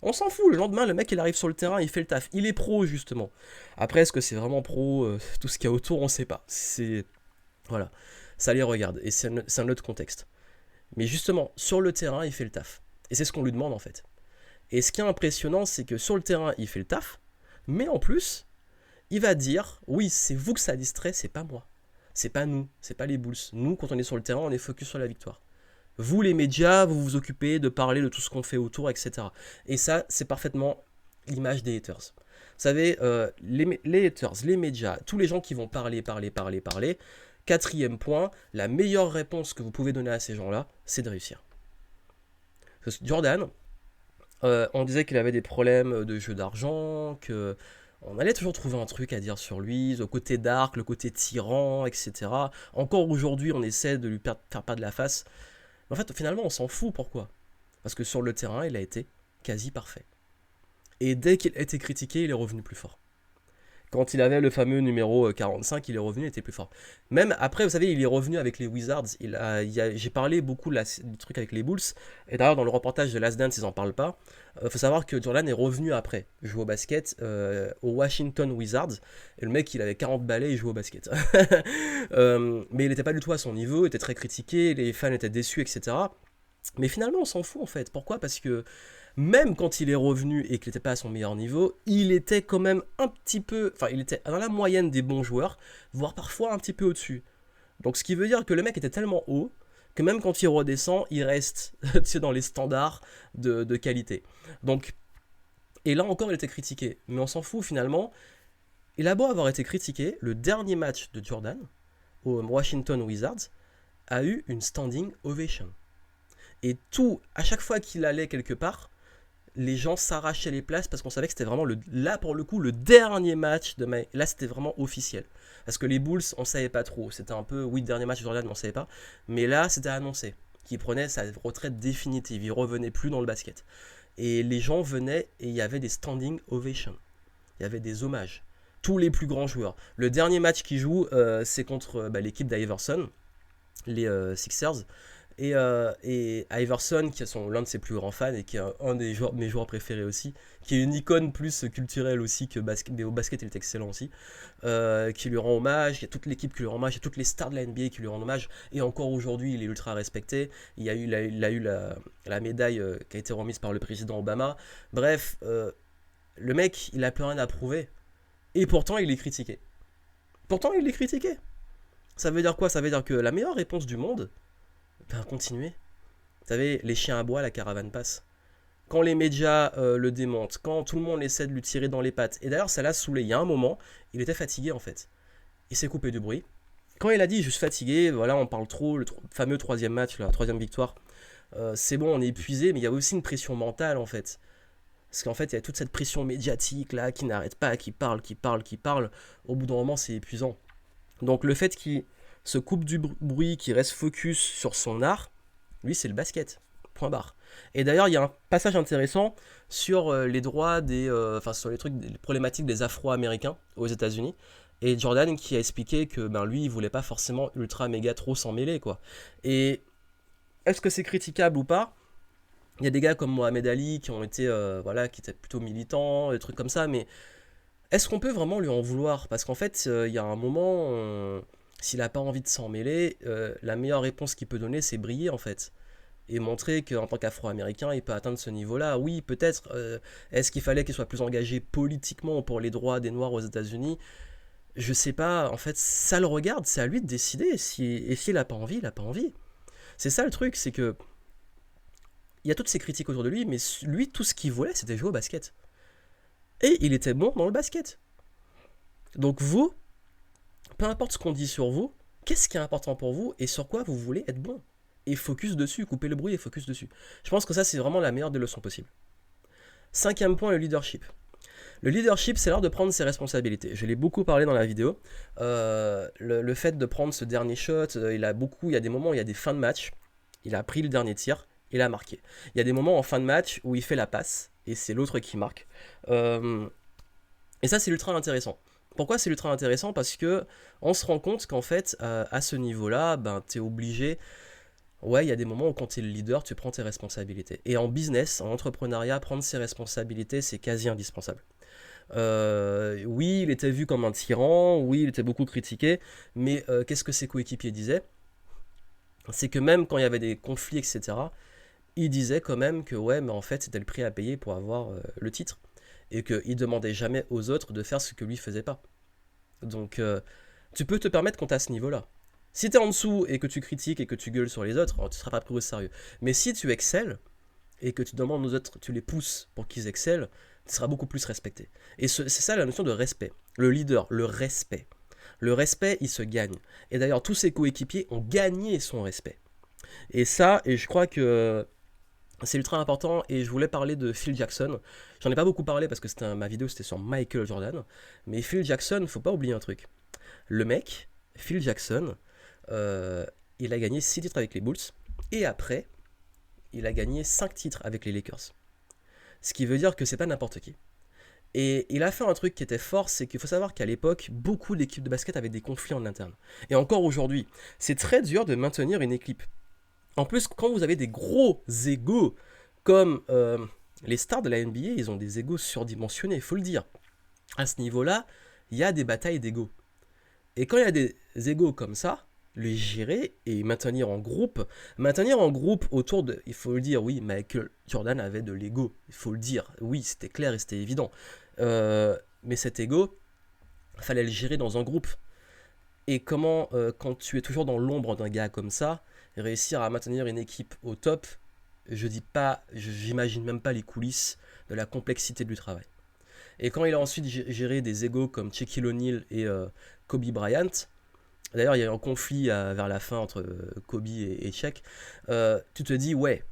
On s'en fout, le lendemain, le mec, il arrive sur le terrain, il fait le taf. Il est pro, justement. Après, est-ce que c'est vraiment pro tout ce qu'il y a autour, on sait pas. Voilà, ça les regarde, et c'est un autre contexte. Mais justement, sur le terrain, il fait le taf. Et c'est ce qu'on lui demande, en fait. Et ce qui est impressionnant, c'est que sur le terrain, il fait le taf, mais en plus, il va dire, oui, c'est vous que ça distrait, c'est pas moi. C'est pas nous, c'est pas les Bulls. Nous, quand on est sur le terrain, on est focus sur la victoire. Vous, les médias, vous vous occupez de parler de tout ce qu'on fait autour, etc. Et ça, c'est parfaitement l'image des haters. Vous savez, les haters, les médias, tous les gens qui vont parler. Quatrième point, la meilleure réponse que vous pouvez donner à ces gens-là, c'est de réussir. Parce que Jordan, on disait qu'il avait des problèmes de jeu d'argent, que on allait toujours trouver un truc à dire sur lui, le côté dark, le côté tyran, etc. Encore aujourd'hui, on essaie de lui faire pas de la face. Mais en fait, finalement, on s'en fout. Pourquoi? Parce que sur le terrain, il a été quasi parfait. Et dès qu'il a été critiqué, il est revenu plus fort. Quand il avait le fameux numéro 45, il est revenu, il était plus fort. Même après, vous savez, il est revenu avec les Wizards. J'ai parlé beaucoup du truc avec les Bulls. Et d'ailleurs, dans le reportage de Last Dance, ils n'en parlent pas. Faut savoir que Jordan est revenu après jouer au basket au Washington Wizards. Et le mec, il avait 40 balais, il jouait au basket. Mais il n'était pas du tout à son niveau, il était très critiqué, les fans étaient déçus, etc. Mais finalement, on s'en fout en fait. Pourquoi? Parce que même quand il est revenu et qu'il n'était pas à son meilleur niveau, il était quand même un petit peu, enfin il était dans la moyenne des bons joueurs, voire parfois un petit peu au-dessus. Donc ce qui veut dire que le mec était tellement haut que même quand il redescend, il reste dans les standards de qualité. Donc, et là encore, il était critiqué, mais on s'en fout finalement. Il a beau avoir été critiqué, le dernier match de Jordan au Washington Wizards a eu une standing ovation. Et tout, à chaque fois qu'il allait quelque part, les gens s'arrachaient les places parce qu'on savait que c'était vraiment là pour le coup le dernier match de mai. Là c'était vraiment officiel. Parce que les Bulls on savait pas trop. C'était un peu oui dernier match de Jordan mais on savait pas. Mais là c'était annoncé qu'il prenait sa retraite définitive. Il revenait plus dans le basket. Et les gens venaient et il y avait des standing ovations. Il y avait des hommages. Tous les plus grands joueurs. Le dernier match qu'il joue c'est contre l'équipe d'Iverson, les Sixers. Et Iverson, qui est l'un de ses plus grands fans et qui est un des mes joueurs préférés aussi, qui est une icône plus culturelle aussi que basket, mais au basket il est excellent aussi, qui lui rend hommage, il y a toute l'équipe qui lui rend hommage, il y a toutes les stars de la NBA qui lui rendent hommage, et encore aujourd'hui il est ultra respecté, il a eu la médaille qui a été remise par le président Obama, bref, le mec il a plus rien à prouver, et pourtant il est critiqué. Ça veut dire quoi? Ça veut dire que la meilleure réponse du monde, continuer. Vous savez, les chiens à bois, la caravane passe. Quand les médias le démontent, quand tout le monde essaie de lui tirer dans les pattes, et d'ailleurs ça l'a saoulé, il y a un moment, il était fatigué en fait. Il s'est coupé du bruit. Quand il a dit je suis fatigué, voilà, on parle trop, le fameux troisième match, la troisième victoire, c'est bon, on est épuisé, mais il y a aussi une pression mentale en fait. Parce qu'en fait, il y a toute cette pression médiatique là qui n'arrête pas, qui parle. Au bout d'un moment, c'est épuisant. Donc le fait qu'il se coupe du bruit, qu'il reste focus sur son art, lui c'est le basket. Point barre. Et d'ailleurs, il y a un passage intéressant sur les droits sur les problématiques des Afro-Américains aux États-Unis. Et Jordan qui a expliqué que lui, il voulait pas forcément ultra méga trop s'en mêler quoi. Et est-ce que c'est critiquable ou pas? Il y a des gars comme Mohamed Ali qui ont été qui étaient plutôt militants, des trucs comme ça, mais est-ce qu'on peut vraiment lui en vouloir? Parce qu'en fait, il y a un moment, s'il n'a pas envie de s'en mêler, la meilleure réponse qu'il peut donner, c'est briller en fait. Et montrer qu'en tant qu'Afro-Américain, il peut atteindre ce niveau-là. Oui, peut-être. Est-ce qu'il fallait qu'il soit plus engagé politiquement pour les droits des Noirs aux États-Unis? Je sais pas. En fait, ça le regarde. C'est à lui de décider. Et s'il n'a pas envie, il n'a pas envie. C'est ça le truc, c'est que il y a toutes ces critiques autour de lui, mais lui, tout ce qu'il voulait, c'était jouer au basket. Et il était bon dans le basket. Donc vous, peu importe ce qu'on dit sur vous, qu'est-ce qui est important pour vous et sur quoi vous voulez être bon? Et focus dessus, couper le bruit et focus dessus. Je pense que ça, c'est vraiment la meilleure des leçons possibles. Cinquième point, le leadership. Le leadership, c'est l'art de prendre ses responsabilités. Je l'ai beaucoup parlé dans la vidéo. Le fait de prendre ce dernier shot, il y a des moments où il y a des fins de match. Il a pris le dernier tir, il a marqué. Il y a des moments en fin de match où il fait la passe, et c'est l'autre qui marque. Et ça, c'est ultra intéressant. Pourquoi c'est ultra intéressant? Parce que on se rend compte qu'en fait, à ce niveau-là, t'es obligé. Ouais, il y a des moments où quand tu es le leader, tu prends tes responsabilités. Et en business, en entrepreneuriat, prendre ses responsabilités, c'est quasi indispensable. Oui, il était vu comme un tyran, oui, il était beaucoup critiqué, mais qu'est-ce que ses coéquipiers disaient? C'est que même quand il y avait des conflits, etc., il disait quand même que ouais, mais en fait, c'était le prix à payer pour avoir le titre. Et qu'il demandait jamais aux autres de faire ce que lui faisait pas. Donc, tu peux te permettre quand t'es à ce niveau-là. Si t'es en dessous et que tu critiques et que tu gueules sur les autres, tu seras pas pris au sérieux. Mais si tu excelles et que tu demandes aux autres, tu les pousses pour qu'ils excellent, tu seras beaucoup plus respecté. Et c'est ça la notion de respect. Le leader, le respect. Le respect, il se gagne. Et d'ailleurs, tous ses coéquipiers ont gagné son respect. Et ça, et je crois que c'est ultra important. Et je voulais parler de Phil Jackson. J'en ai pas beaucoup parlé parce que ma vidéo c'était sur Michael Jordan. Mais Phil Jackson, faut pas oublier un truc. Le mec, Phil Jackson, il a gagné 6 titres avec les Bulls. Et après, il a gagné 5 titres avec les Lakers. Ce qui veut dire que c'est pas n'importe qui. Et il a fait un truc qui était fort, c'est qu'il faut savoir qu'à l'époque, beaucoup d'équipes de basket avaient des conflits en interne. Et encore aujourd'hui, c'est très dur de maintenir une équipe. En plus, quand vous avez des gros égos, comme les stars de la NBA, ils ont des égos surdimensionnés, il faut le dire. À ce niveau-là, il y a des batailles d'égos. Et quand il y a des égos comme ça, les gérer et maintenir en groupe autour de, il faut le dire, oui, Michael Jordan avait de l'ego, il faut le dire, oui, c'était clair et c'était évident. Mais cet ego, fallait le gérer dans un groupe. Et comment, quand tu es toujours dans l'ombre d'un gars comme ça, réussir à maintenir une équipe au top, je dis pas, j'imagine même pas les coulisses de la complexité du travail. Et quand il a ensuite géré des égos comme Shaquille O'Neal et Kobe Bryant, d'ailleurs il y a eu un conflit vers la fin entre Kobe et Shaq, tu te dis ouais,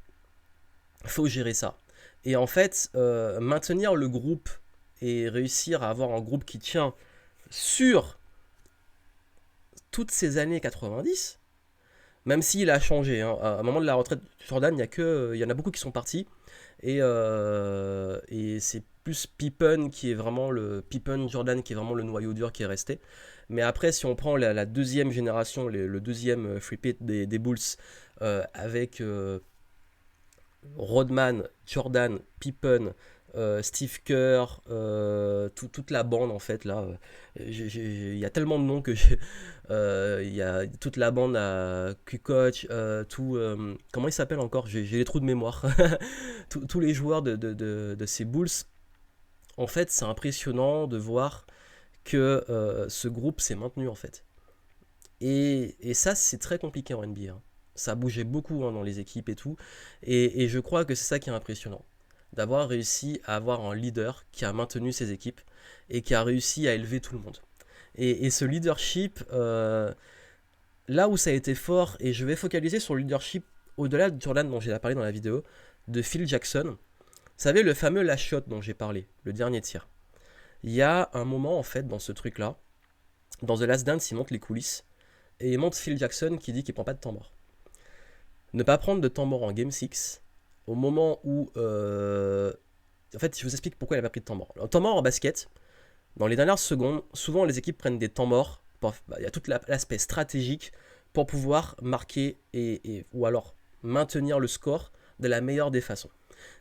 faut gérer ça. Et en fait, maintenir le groupe et réussir à avoir un groupe qui tient sur toutes ces années 90, même s'il a changé, hein. À un moment de la retraite de Jordan, il y en a beaucoup qui sont partis. Et c'est plus Pippen Jordan qui est vraiment le noyau dur qui est resté. Mais après, si on prend la deuxième génération, le deuxième free-pit des Bulls, avec Rodman, Jordan, Pippen, Steve Kerr, toute la bande en fait là. Il y a tellement de noms que il y a toute la bande à Kukoc, comment il s'appelle encore, j'ai les trous de mémoire. Tous les joueurs de ces Bulls. En fait, c'est impressionnant de voir que ce groupe s'est maintenu en fait. Et ça, c'est très compliqué en NBA, hein. Ça bougeait beaucoup, hein, dans les équipes et tout. Et je crois que c'est ça qui est impressionnant. D'avoir réussi à avoir un leader qui a maintenu ses équipes et qui a réussi à élever tout le monde. Et ce leadership, là où ça a été fort, et je vais focaliser sur le leadership au-delà de Jordan dont j'ai parlé dans la vidéo, de Phil Jackson. Vous savez, le fameux last shot dont j'ai parlé, le dernier tir. Il y a un moment en fait dans ce truc-là, dans The Last Dance, il montre les coulisses, et il montre Phil Jackson qui dit qu'il prend pas de temps mort. Ne pas prendre de temps mort en Game 6, au moment où... En fait, je vous explique pourquoi il n'a pas pris de temps mort. Le temps mort en basket, dans les dernières secondes, souvent les équipes prennent des temps morts. Il y a tout l'aspect stratégique pour pouvoir marquer ou alors maintenir le score de la meilleure des façons.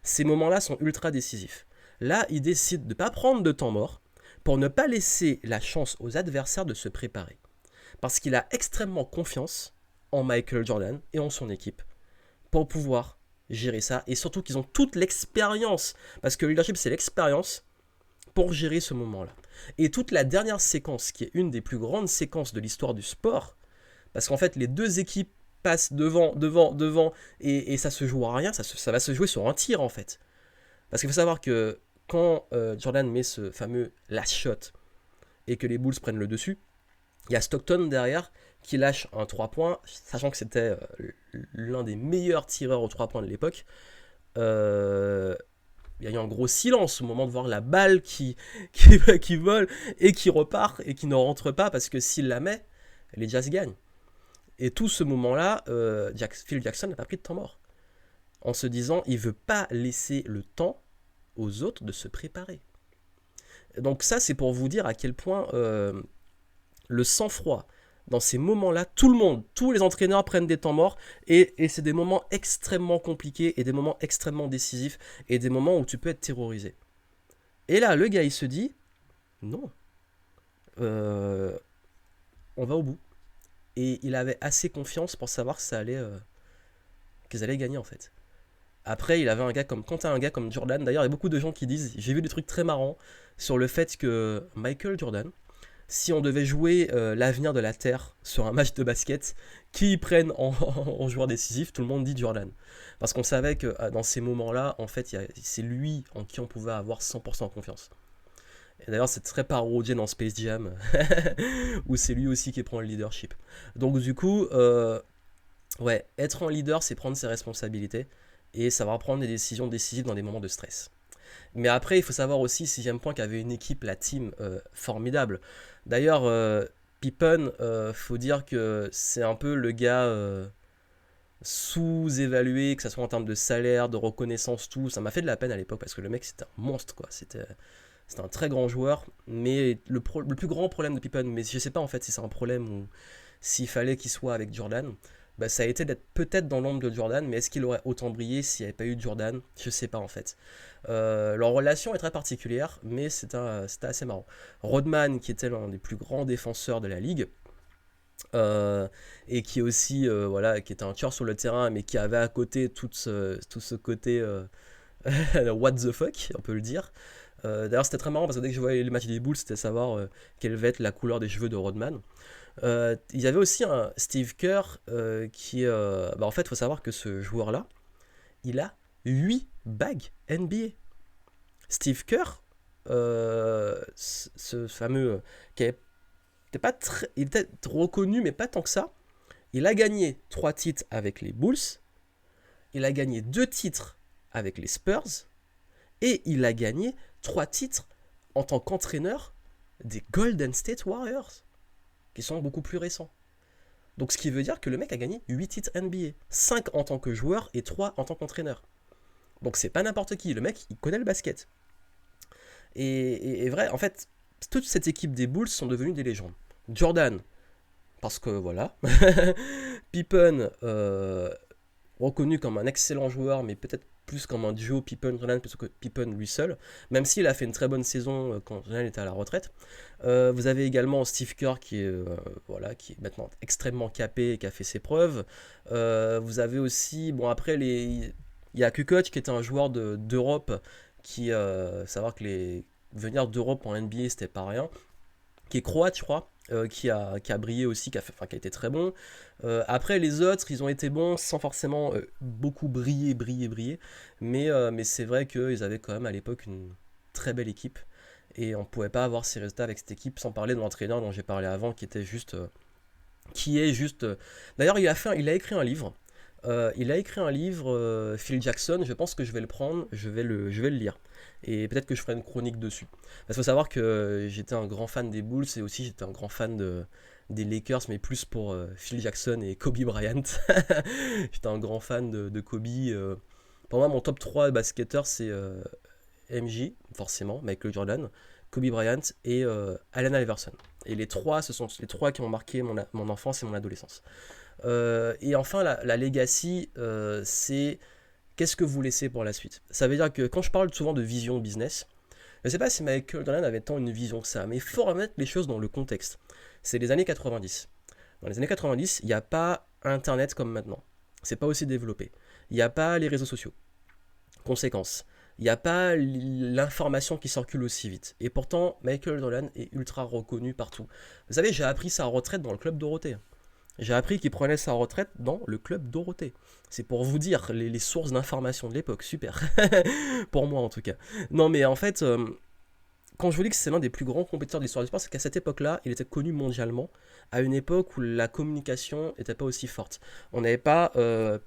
Ces moments-là sont ultra décisifs. Là, il décide de ne pas prendre de temps mort pour ne pas laisser la chance aux adversaires de se préparer. Parce qu'il a extrêmement confiance en Michael Jordan et en son équipe pour pouvoir gérer ça. Et surtout qu'ils ont toute l'expérience, parce que le leadership, c'est l'expérience pour gérer ce moment-là. Et toute la dernière séquence, qui est une des plus grandes séquences de l'histoire du sport, parce qu'en fait, les deux équipes passent devant, et ça se joue à rien, ça va se jouer sur un tir, en fait. Parce qu'il faut savoir que quand Jordan met ce fameux last shot, et que les Bulls prennent le dessus, il y a Stockton derrière qui lâche un 3 points, sachant que c'était l'un des meilleurs tireurs aux 3 points de l'époque. Il y a eu un gros silence au moment de voir la balle qui vole et qui repart et qui ne rentre pas, parce que s'il la met, les Jazz gagnent. Et tout ce moment-là, Phil Jackson n'a pas pris de temps mort, en se disant il ne veut pas laisser le temps aux autres de se préparer. Donc ça, c'est pour vous dire à quel point le sang-froid, dans ces moments-là, tous les entraîneurs prennent des temps morts, et c'est des moments extrêmement compliqués, et des moments extrêmement décisifs, et des moments où tu peux être terrorisé. Et là, le gars, il se dit, non, on va au bout. Et il avait assez confiance pour savoir que qu'ils allaient gagner, en fait. Après, quand t'as un gars comme Jordan, d'ailleurs, il y a beaucoup de gens qui disent, j'ai vu des trucs très marrants sur le fait que Michael Jordan, si on devait jouer l'avenir de la Terre sur un match de basket, qui prenne en joueur décisif, tout le monde dit Jordan. Parce qu'on savait que dans ces moments-là, en fait, c'est lui en qui on pouvait avoir 100% confiance. Et d'ailleurs, c'est très parodié dans Space Jam, où c'est lui aussi qui prend le leadership. Donc du coup, ouais, être un leader, c'est prendre ses responsabilités, et savoir prendre des décisions décisives dans des moments de stress. Mais après, il faut savoir aussi, sixième point, qu'il y avait une équipe, la team, formidable. D'ailleurs, Pippen, faut dire que c'est un peu le gars sous-évalué, que ce soit en termes de salaire, de reconnaissance, tout. Ça m'a fait de la peine à l'époque parce que le mec, c'était un monstre, quoi. C'était un très grand joueur. Mais le plus grand problème de Pippen, mais je sais pas en fait si c'est un problème ou s'il fallait qu'il soit avec Jordan, bah, ça a été d'être peut-être dans l'ombre de Jordan, mais est-ce qu'il aurait autant brillé s'il n'y avait pas eu Jordan? Je sais pas en fait. Leur relation est très particulière, mais c'était assez marrant. Rodman, qui était l'un des plus grands défenseurs de la ligue, et qui est aussi, voilà, qui était un tueur sur le terrain, mais qui avait à côté tout ce côté what the fuck, on peut le dire. D'ailleurs, c'était très marrant parce que dès que je voyais le match des Bulls, c'était savoir quelle va être la couleur des cheveux de Rodman. Il y avait aussi un Steve Kerr qui, bah, en fait, il faut savoir que ce joueur-là, il a 8 bagues NBA. Steve Kerr, ce fameux, qui était pas très, il était reconnu, mais pas tant que ça. Il a gagné 3 titres avec les Bulls, il a gagné 2 titres avec les Spurs, et il a gagné 3 titres en tant qu'entraîneur des Golden State Warriors, qui sont beaucoup plus récents. Donc ce qui veut dire que le mec a gagné 8 titres NBA, 5 en tant que joueur et 3 en tant qu'entraîneur. Donc c'est pas n'importe qui, le mec il connaît le basket. Et vrai, en fait, toute cette équipe des Bulls sont devenus des légendes. Jordan, parce que voilà. Pippen, reconnu comme un excellent joueur, mais peut-être plus comme un duo Pippen-Jordan plutôt que Pippen lui seul, même s'il a fait une très bonne saison quand Jordan était à la retraite. Vous avez également Steve Kerr voilà, qui est maintenant extrêmement capé et qui a fait ses preuves. Vous avez aussi, bon après, il y a Kukoc qui était un joueur d'Europe qui, savoir que venir d'Europe en NBA c'était pas rien, qui est croate je crois, qui a brillé aussi, qui a été très bon. Après les autres, ils ont été bons sans forcément beaucoup briller, mais c'est vrai qu'ils avaient quand même à l'époque une très belle équipe, et on pouvait pas avoir ces résultats avec cette équipe sans parler de l'entraîneur dont j'ai parlé avant, qui est juste. D'ailleurs, il a écrit un livre. Phil Jackson. Je pense que je vais le prendre, je vais le lire. Et peut-être que je ferai une chronique dessus. Parce qu'il faut savoir que j'étais un grand fan des Bulls et aussi j'étais un grand fan des Lakers, mais plus pour Phil Jackson et Kobe Bryant. J'étais un grand fan de Kobe. Pour moi, mon top 3 basketteur, c'est MJ, forcément, Michael Jordan, Kobe Bryant et Allen Iverson. Et les trois, ce sont les trois qui ont marqué mon enfance et mon adolescence. Et enfin, la legacy, c'est qu'est-ce que vous laissez pour la suite. Ça veut dire que quand je parle souvent de vision business, je ne sais pas si Michael Jordan avait tant une vision que ça, mais il faut remettre les choses dans le contexte. C'est les années 90. Dans les années 90, il n'y a pas Internet comme maintenant. C'est pas aussi développé. Il n'y a pas les réseaux sociaux. Conséquence, il n'y a pas l'information qui circule aussi vite. Et pourtant, Michael Jordan est ultra reconnu partout. Vous savez, j'ai appris sa retraite dans le club Dorothée. J'ai appris qu'il prenait sa retraite dans le club Dorothée. C'est pour vous dire les sources d'informations de l'époque. Super. Pour moi en tout cas. Non mais en fait, quand je vous dis que c'est l'un des plus grands compétiteurs de l'histoire du sport, c'est qu'à cette époque-là, il était connu mondialement, à une époque où la communication n'était pas aussi forte. On n'avait pas... il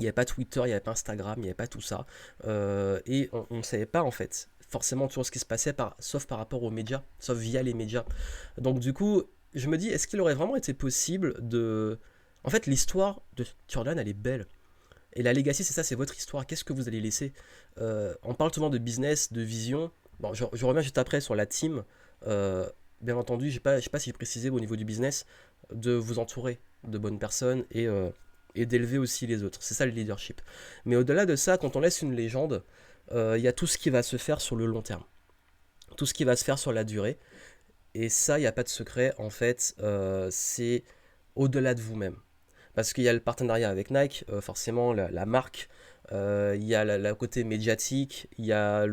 n'y avait pas Twitter, il n'y avait pas Instagram, il n'y avait pas tout ça. Et on ne savait pas en fait forcément toujours ce qui se passait, sauf par rapport aux médias, sauf via les médias. Donc du coup, je me dis, est-ce qu'il aurait vraiment été possible de... En fait, l'histoire de Jordan, elle est belle. Et la legacy, c'est ça, c'est votre histoire. Qu'est-ce que vous allez laisser? On parle souvent de business, de vision. Bon, je reviens juste après sur la team. Bien entendu, je sais pas si j'ai précisé au niveau du business, de vous entourer de bonnes personnes et d'élever aussi les autres. C'est ça le leadership. Mais au-delà de ça, quand on laisse une légende, il y a tout ce qui va se faire sur le long terme. Tout ce qui va se faire sur la durée. Et ça, il n'y a pas de secret, en fait, c'est au-delà de vous-même. Parce qu'il y a le partenariat avec Nike, forcément, la marque, il y a le côté médiatique, il y a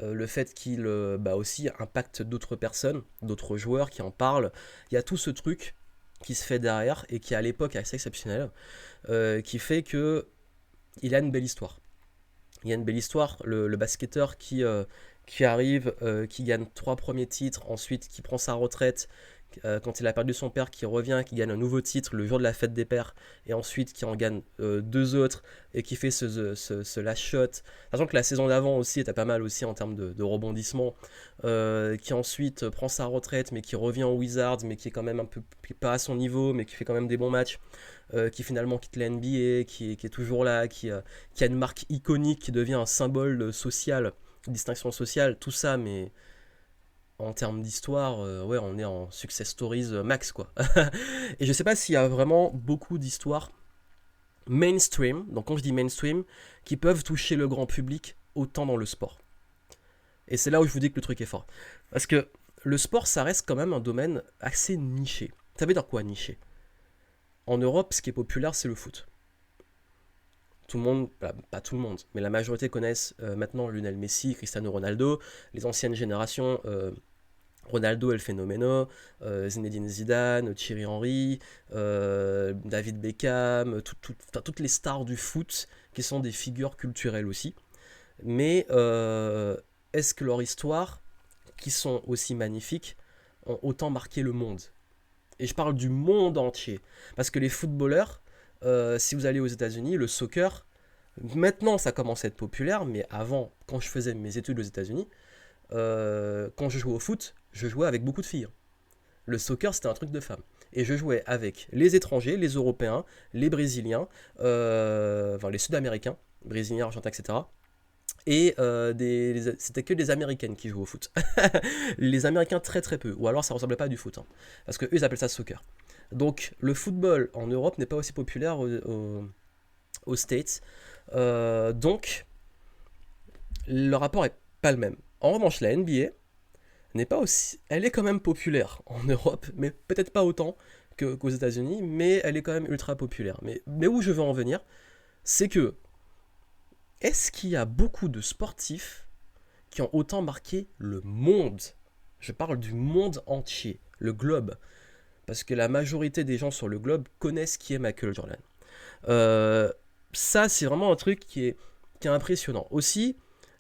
le fait qu'il aussi impacte d'autres personnes, d'autres joueurs qui en parlent. Il y a tout ce truc qui se fait derrière et qui à l'époque est assez exceptionnel, qui fait que il a une belle histoire. Il y a une belle histoire, le basketteur qui arrive, qui gagne 3 premiers titres, ensuite qui prend sa retraite quand il a perdu son père, qui revient, qui gagne un nouveau titre le jour de la fête des pères, et ensuite qui en gagne 2 autres, et qui fait ce last shot. Sachant que la saison d'avant aussi était pas mal aussi en termes de rebondissement, qui ensuite prend sa retraite, mais qui revient aux Wizards, mais qui est quand même un peu pas à son niveau, mais qui fait quand même des bons matchs, qui finalement quitte la NBA, qui est toujours là, qui a une marque iconique, qui devient un symbole social, distinction sociale, tout ça, mais en termes d'histoire, ouais, on est en success stories max, quoi. Et je sais pas s'il y a vraiment beaucoup d'histoires mainstream, donc quand je dis mainstream, qui peuvent toucher le grand public autant dans le sport. Et c'est là où je vous dis que le truc est fort. Parce que le sport, ça reste quand même un domaine assez niché. Ça veut dire quoi, niché? En Europe, ce qui est populaire, c'est le foot. Tout le monde, pas tout le monde, mais la majorité connaissent maintenant Lionel Messi, Cristiano Ronaldo, les anciennes générations, Ronaldo El Fenomeno, Zinedine Zidane, Thierry Henry, David Beckham, toutes les stars du foot qui sont des figures culturelles aussi. Mais est-ce que leur histoire, qui sont aussi magnifiques, ont autant marqué le monde? Et je parle du monde entier. Parce que les footballeurs, si vous allez aux États-Unis, le soccer, maintenant ça commence à être populaire, mais avant, quand je faisais mes études aux États-Unis, quand je jouais au foot, je jouais avec beaucoup de filles. Le soccer, c'était un truc de femmes. Et je jouais avec les étrangers, les Européens, les Brésiliens, enfin les Sud-Américains, Brésiliens, Argentins, etc. Et c'était que des Américaines qui jouaient au foot. Les Américains très très peu, ou alors ça ressemblait pas à du foot, hein, parce que eux ils appellent ça soccer. Donc le football en Europe n'est pas aussi populaire aux States. Donc le rapport est pas le même. En revanche, la NBA n'est pas aussi, elle est quand même populaire en Europe, mais peut-être pas autant qu'aux États-Unis, mais elle est quand même ultra populaire. Mais où je veux en venir, c'est que est-ce qu'il y a beaucoup de sportifs qui ont autant marqué le monde? Je parle du monde entier, le globe, parce que la majorité des gens sur le globe connaissent qui est Michael Jordan. Euh, Ça, c'est vraiment un truc qui est impressionnant. Aussi,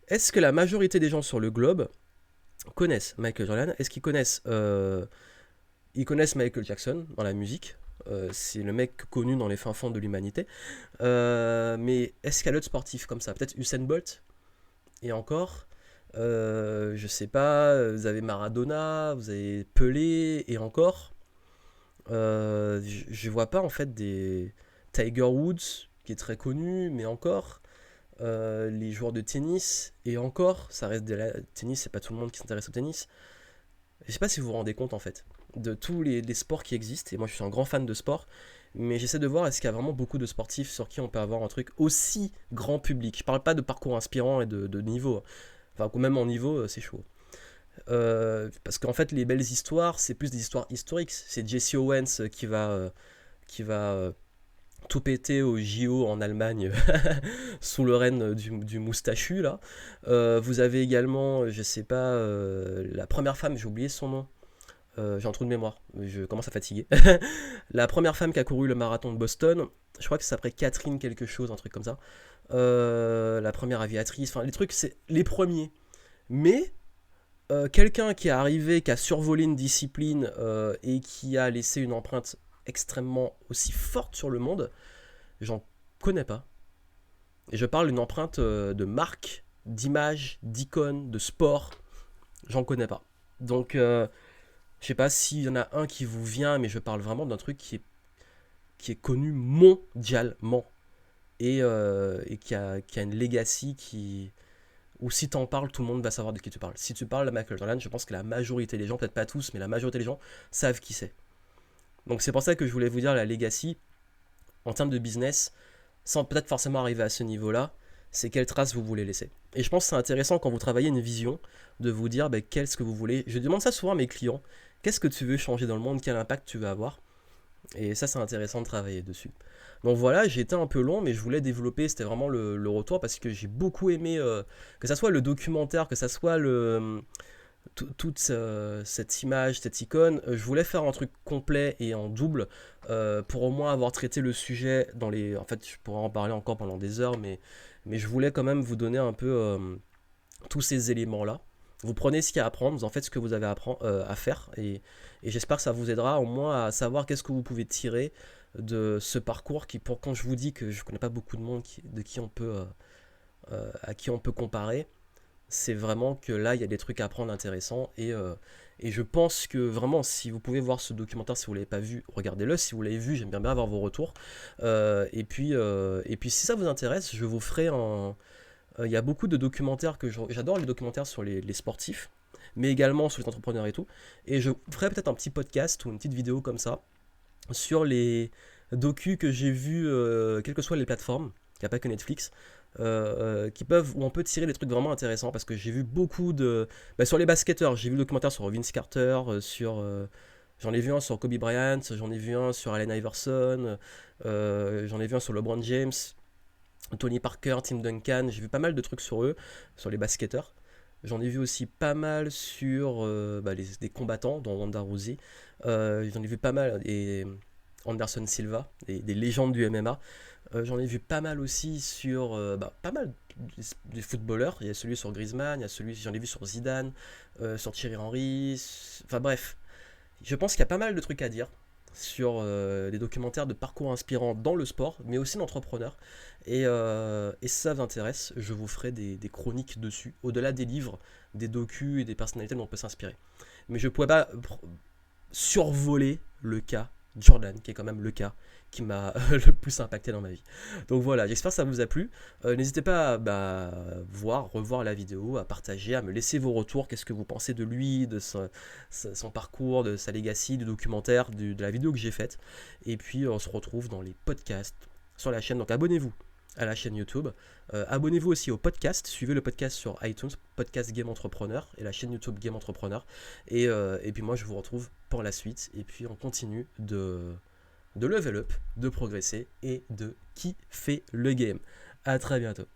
est-ce que la majorité des gens sur le globe connaissent Michael Jordan? Est-ce qu'ils connaissent, ils connaissent Michael Jackson dans la musique? C'est le mec connu dans les fins fonds de l'humanité. Mais est-ce qu'il y a d'autres sportifs comme ça? Peut-être Usain Bolt? Et encore, je sais pas, vous avez Maradona, vous avez Pelé, et encore. Je vois pas en fait des Tiger Woods, qui est très connu, mais encore. Les joueurs de tennis, et encore, ça reste de la tennis, c'est pas tout le monde qui s'intéresse au tennis. Je sais pas si vous vous rendez compte en fait de tous les sports qui existent, et moi je suis un grand fan de sport, mais j'essaie de voir est-ce qu'il y a vraiment beaucoup de sportifs sur qui on peut avoir un truc aussi grand public. Je parle pas de parcours inspirant et de niveau, enfin même en niveau c'est chaud. Parce qu'en fait les belles histoires c'est plus des histoires historiques, c'est Jesse Owens qui va tout péter au JO en Allemagne sous le règne du moustachu là. Vous avez également, je sais pas, la première femme, j'ai oublié son nom. J'ai un trou de mémoire, je commence à fatiguer. La première femme qui a couru le marathon de Boston, je crois que ça s'appelait Catherine quelque chose, un truc comme ça. La première aviatrice, enfin les trucs, c'est les premiers. Mais quelqu'un qui est arrivé, qui a survolé une discipline et qui a laissé une empreinte extrêmement aussi forte sur le monde, j'en connais pas. Et je parle d'une empreinte de marque, d'image, d'icône, de sport, j'en connais pas. Donc je sais pas s'il y en a un qui vous vient, mais je parle vraiment d'un truc qui est connu mondialement et qui a une legacy où si t'en parles, tout le monde va savoir de qui tu parles. Si tu parles de Michael Jordan, je pense que la majorité des gens, peut-être pas tous, mais la majorité des gens savent qui c'est. Donc c'est pour ça que je voulais vous dire la legacy, en termes de business, sans peut-être forcément arriver à ce niveau-là, c'est quelle trace vous voulez laisser. Et je pense que c'est intéressant quand vous travaillez une vision, de vous dire qu'est-ce que vous voulez. Je demande ça souvent à mes clients, qu'est-ce que tu veux changer dans le monde, quel impact tu veux avoir. Et ça, c'est intéressant de travailler dessus. Donc voilà, j'ai été un peu long, mais je voulais développer, c'était vraiment le retour, parce que j'ai beaucoup aimé, que ça soit le documentaire, que ça soit toute cette image, cette icône. Je voulais faire un truc complet et en double, pour au moins avoir traité le sujet dans les... En fait, je pourrais en parler encore pendant des heures, mais je voulais quand même vous donner un peu tous ces éléments-là. Vous prenez ce qu'il y a à apprendre, vous en faites ce que vous avez à faire, et j'espère que ça vous aidera au moins à savoir qu'est-ce que vous pouvez tirer de ce parcours qui, pour quand je vous dis que je connais pas beaucoup de monde de qui on peut, à qui on peut comparer, c'est vraiment que là il y a des trucs à apprendre intéressants, et je pense que vraiment si vous pouvez voir ce documentaire, si vous l'avez pas vu, regardez-le. Si vous l'avez vu, j'aime bien avoir vos retours. Et puis si ça vous intéresse, je vous ferai un, il y a beaucoup de documentaires j'adore les documentaires sur les sportifs, mais également sur les entrepreneurs et tout. Et je ferai peut-être un petit podcast ou une petite vidéo comme ça sur les docus que j'ai vus, quelles que soient les plateformes, il n'y a pas que Netflix, qui peuvent, où on peut tirer des trucs vraiment intéressants, parce que j'ai vu beaucoup de... Bah, sur les basketteurs, j'ai vu le documentaire sur Vince Carter, j'en ai vu un sur Kobe Bryant, j'en ai vu un sur Allen Iverson, j'en ai vu un sur LeBron James, Tony Parker, Tim Duncan. J'ai vu pas mal de trucs sur eux, sur les basketteurs. J'en ai vu aussi pas mal sur des combattants, dont Ronda Rousey. J'en ai vu pas mal, et Anderson Silva, des légendes du MMA. J'en ai vu pas mal aussi sur pas mal des footballeurs. Il y a celui sur Griezmann, il y a celui, j'en ai vu sur Zidane, sur Thierry Henry. Enfin bref, je pense qu'il y a pas mal de trucs à dire sur des documentaires de parcours inspirants dans le sport, mais aussi d'entrepreneurs. Et si ça vous intéresse, je vous ferai des chroniques dessus, au-delà des livres, des docus et des personnalités dont on peut s'inspirer. Mais je ne pourrais pas survoler le cas Jordan, qui est quand même le cas qui m'a le plus impacté dans ma vie. Donc voilà, j'espère que ça vous a plu. N'hésitez pas à revoir la vidéo, à partager, à me laisser vos retours. Qu'est-ce que vous pensez de lui, de son parcours, de sa legacy, du documentaire, de la vidéo que j'ai faite. Et puis on se retrouve dans les podcasts sur la chaîne. Donc abonnez-vous à la chaîne YouTube. Abonnez-vous aussi au podcast. Suivez le podcast sur iTunes, podcast Game Entrepreneur, et la chaîne YouTube Game Entrepreneur. Et puis moi, je vous retrouve pour la suite. Et puis on continue de level up, de progresser et de kiffer le game. À très bientôt.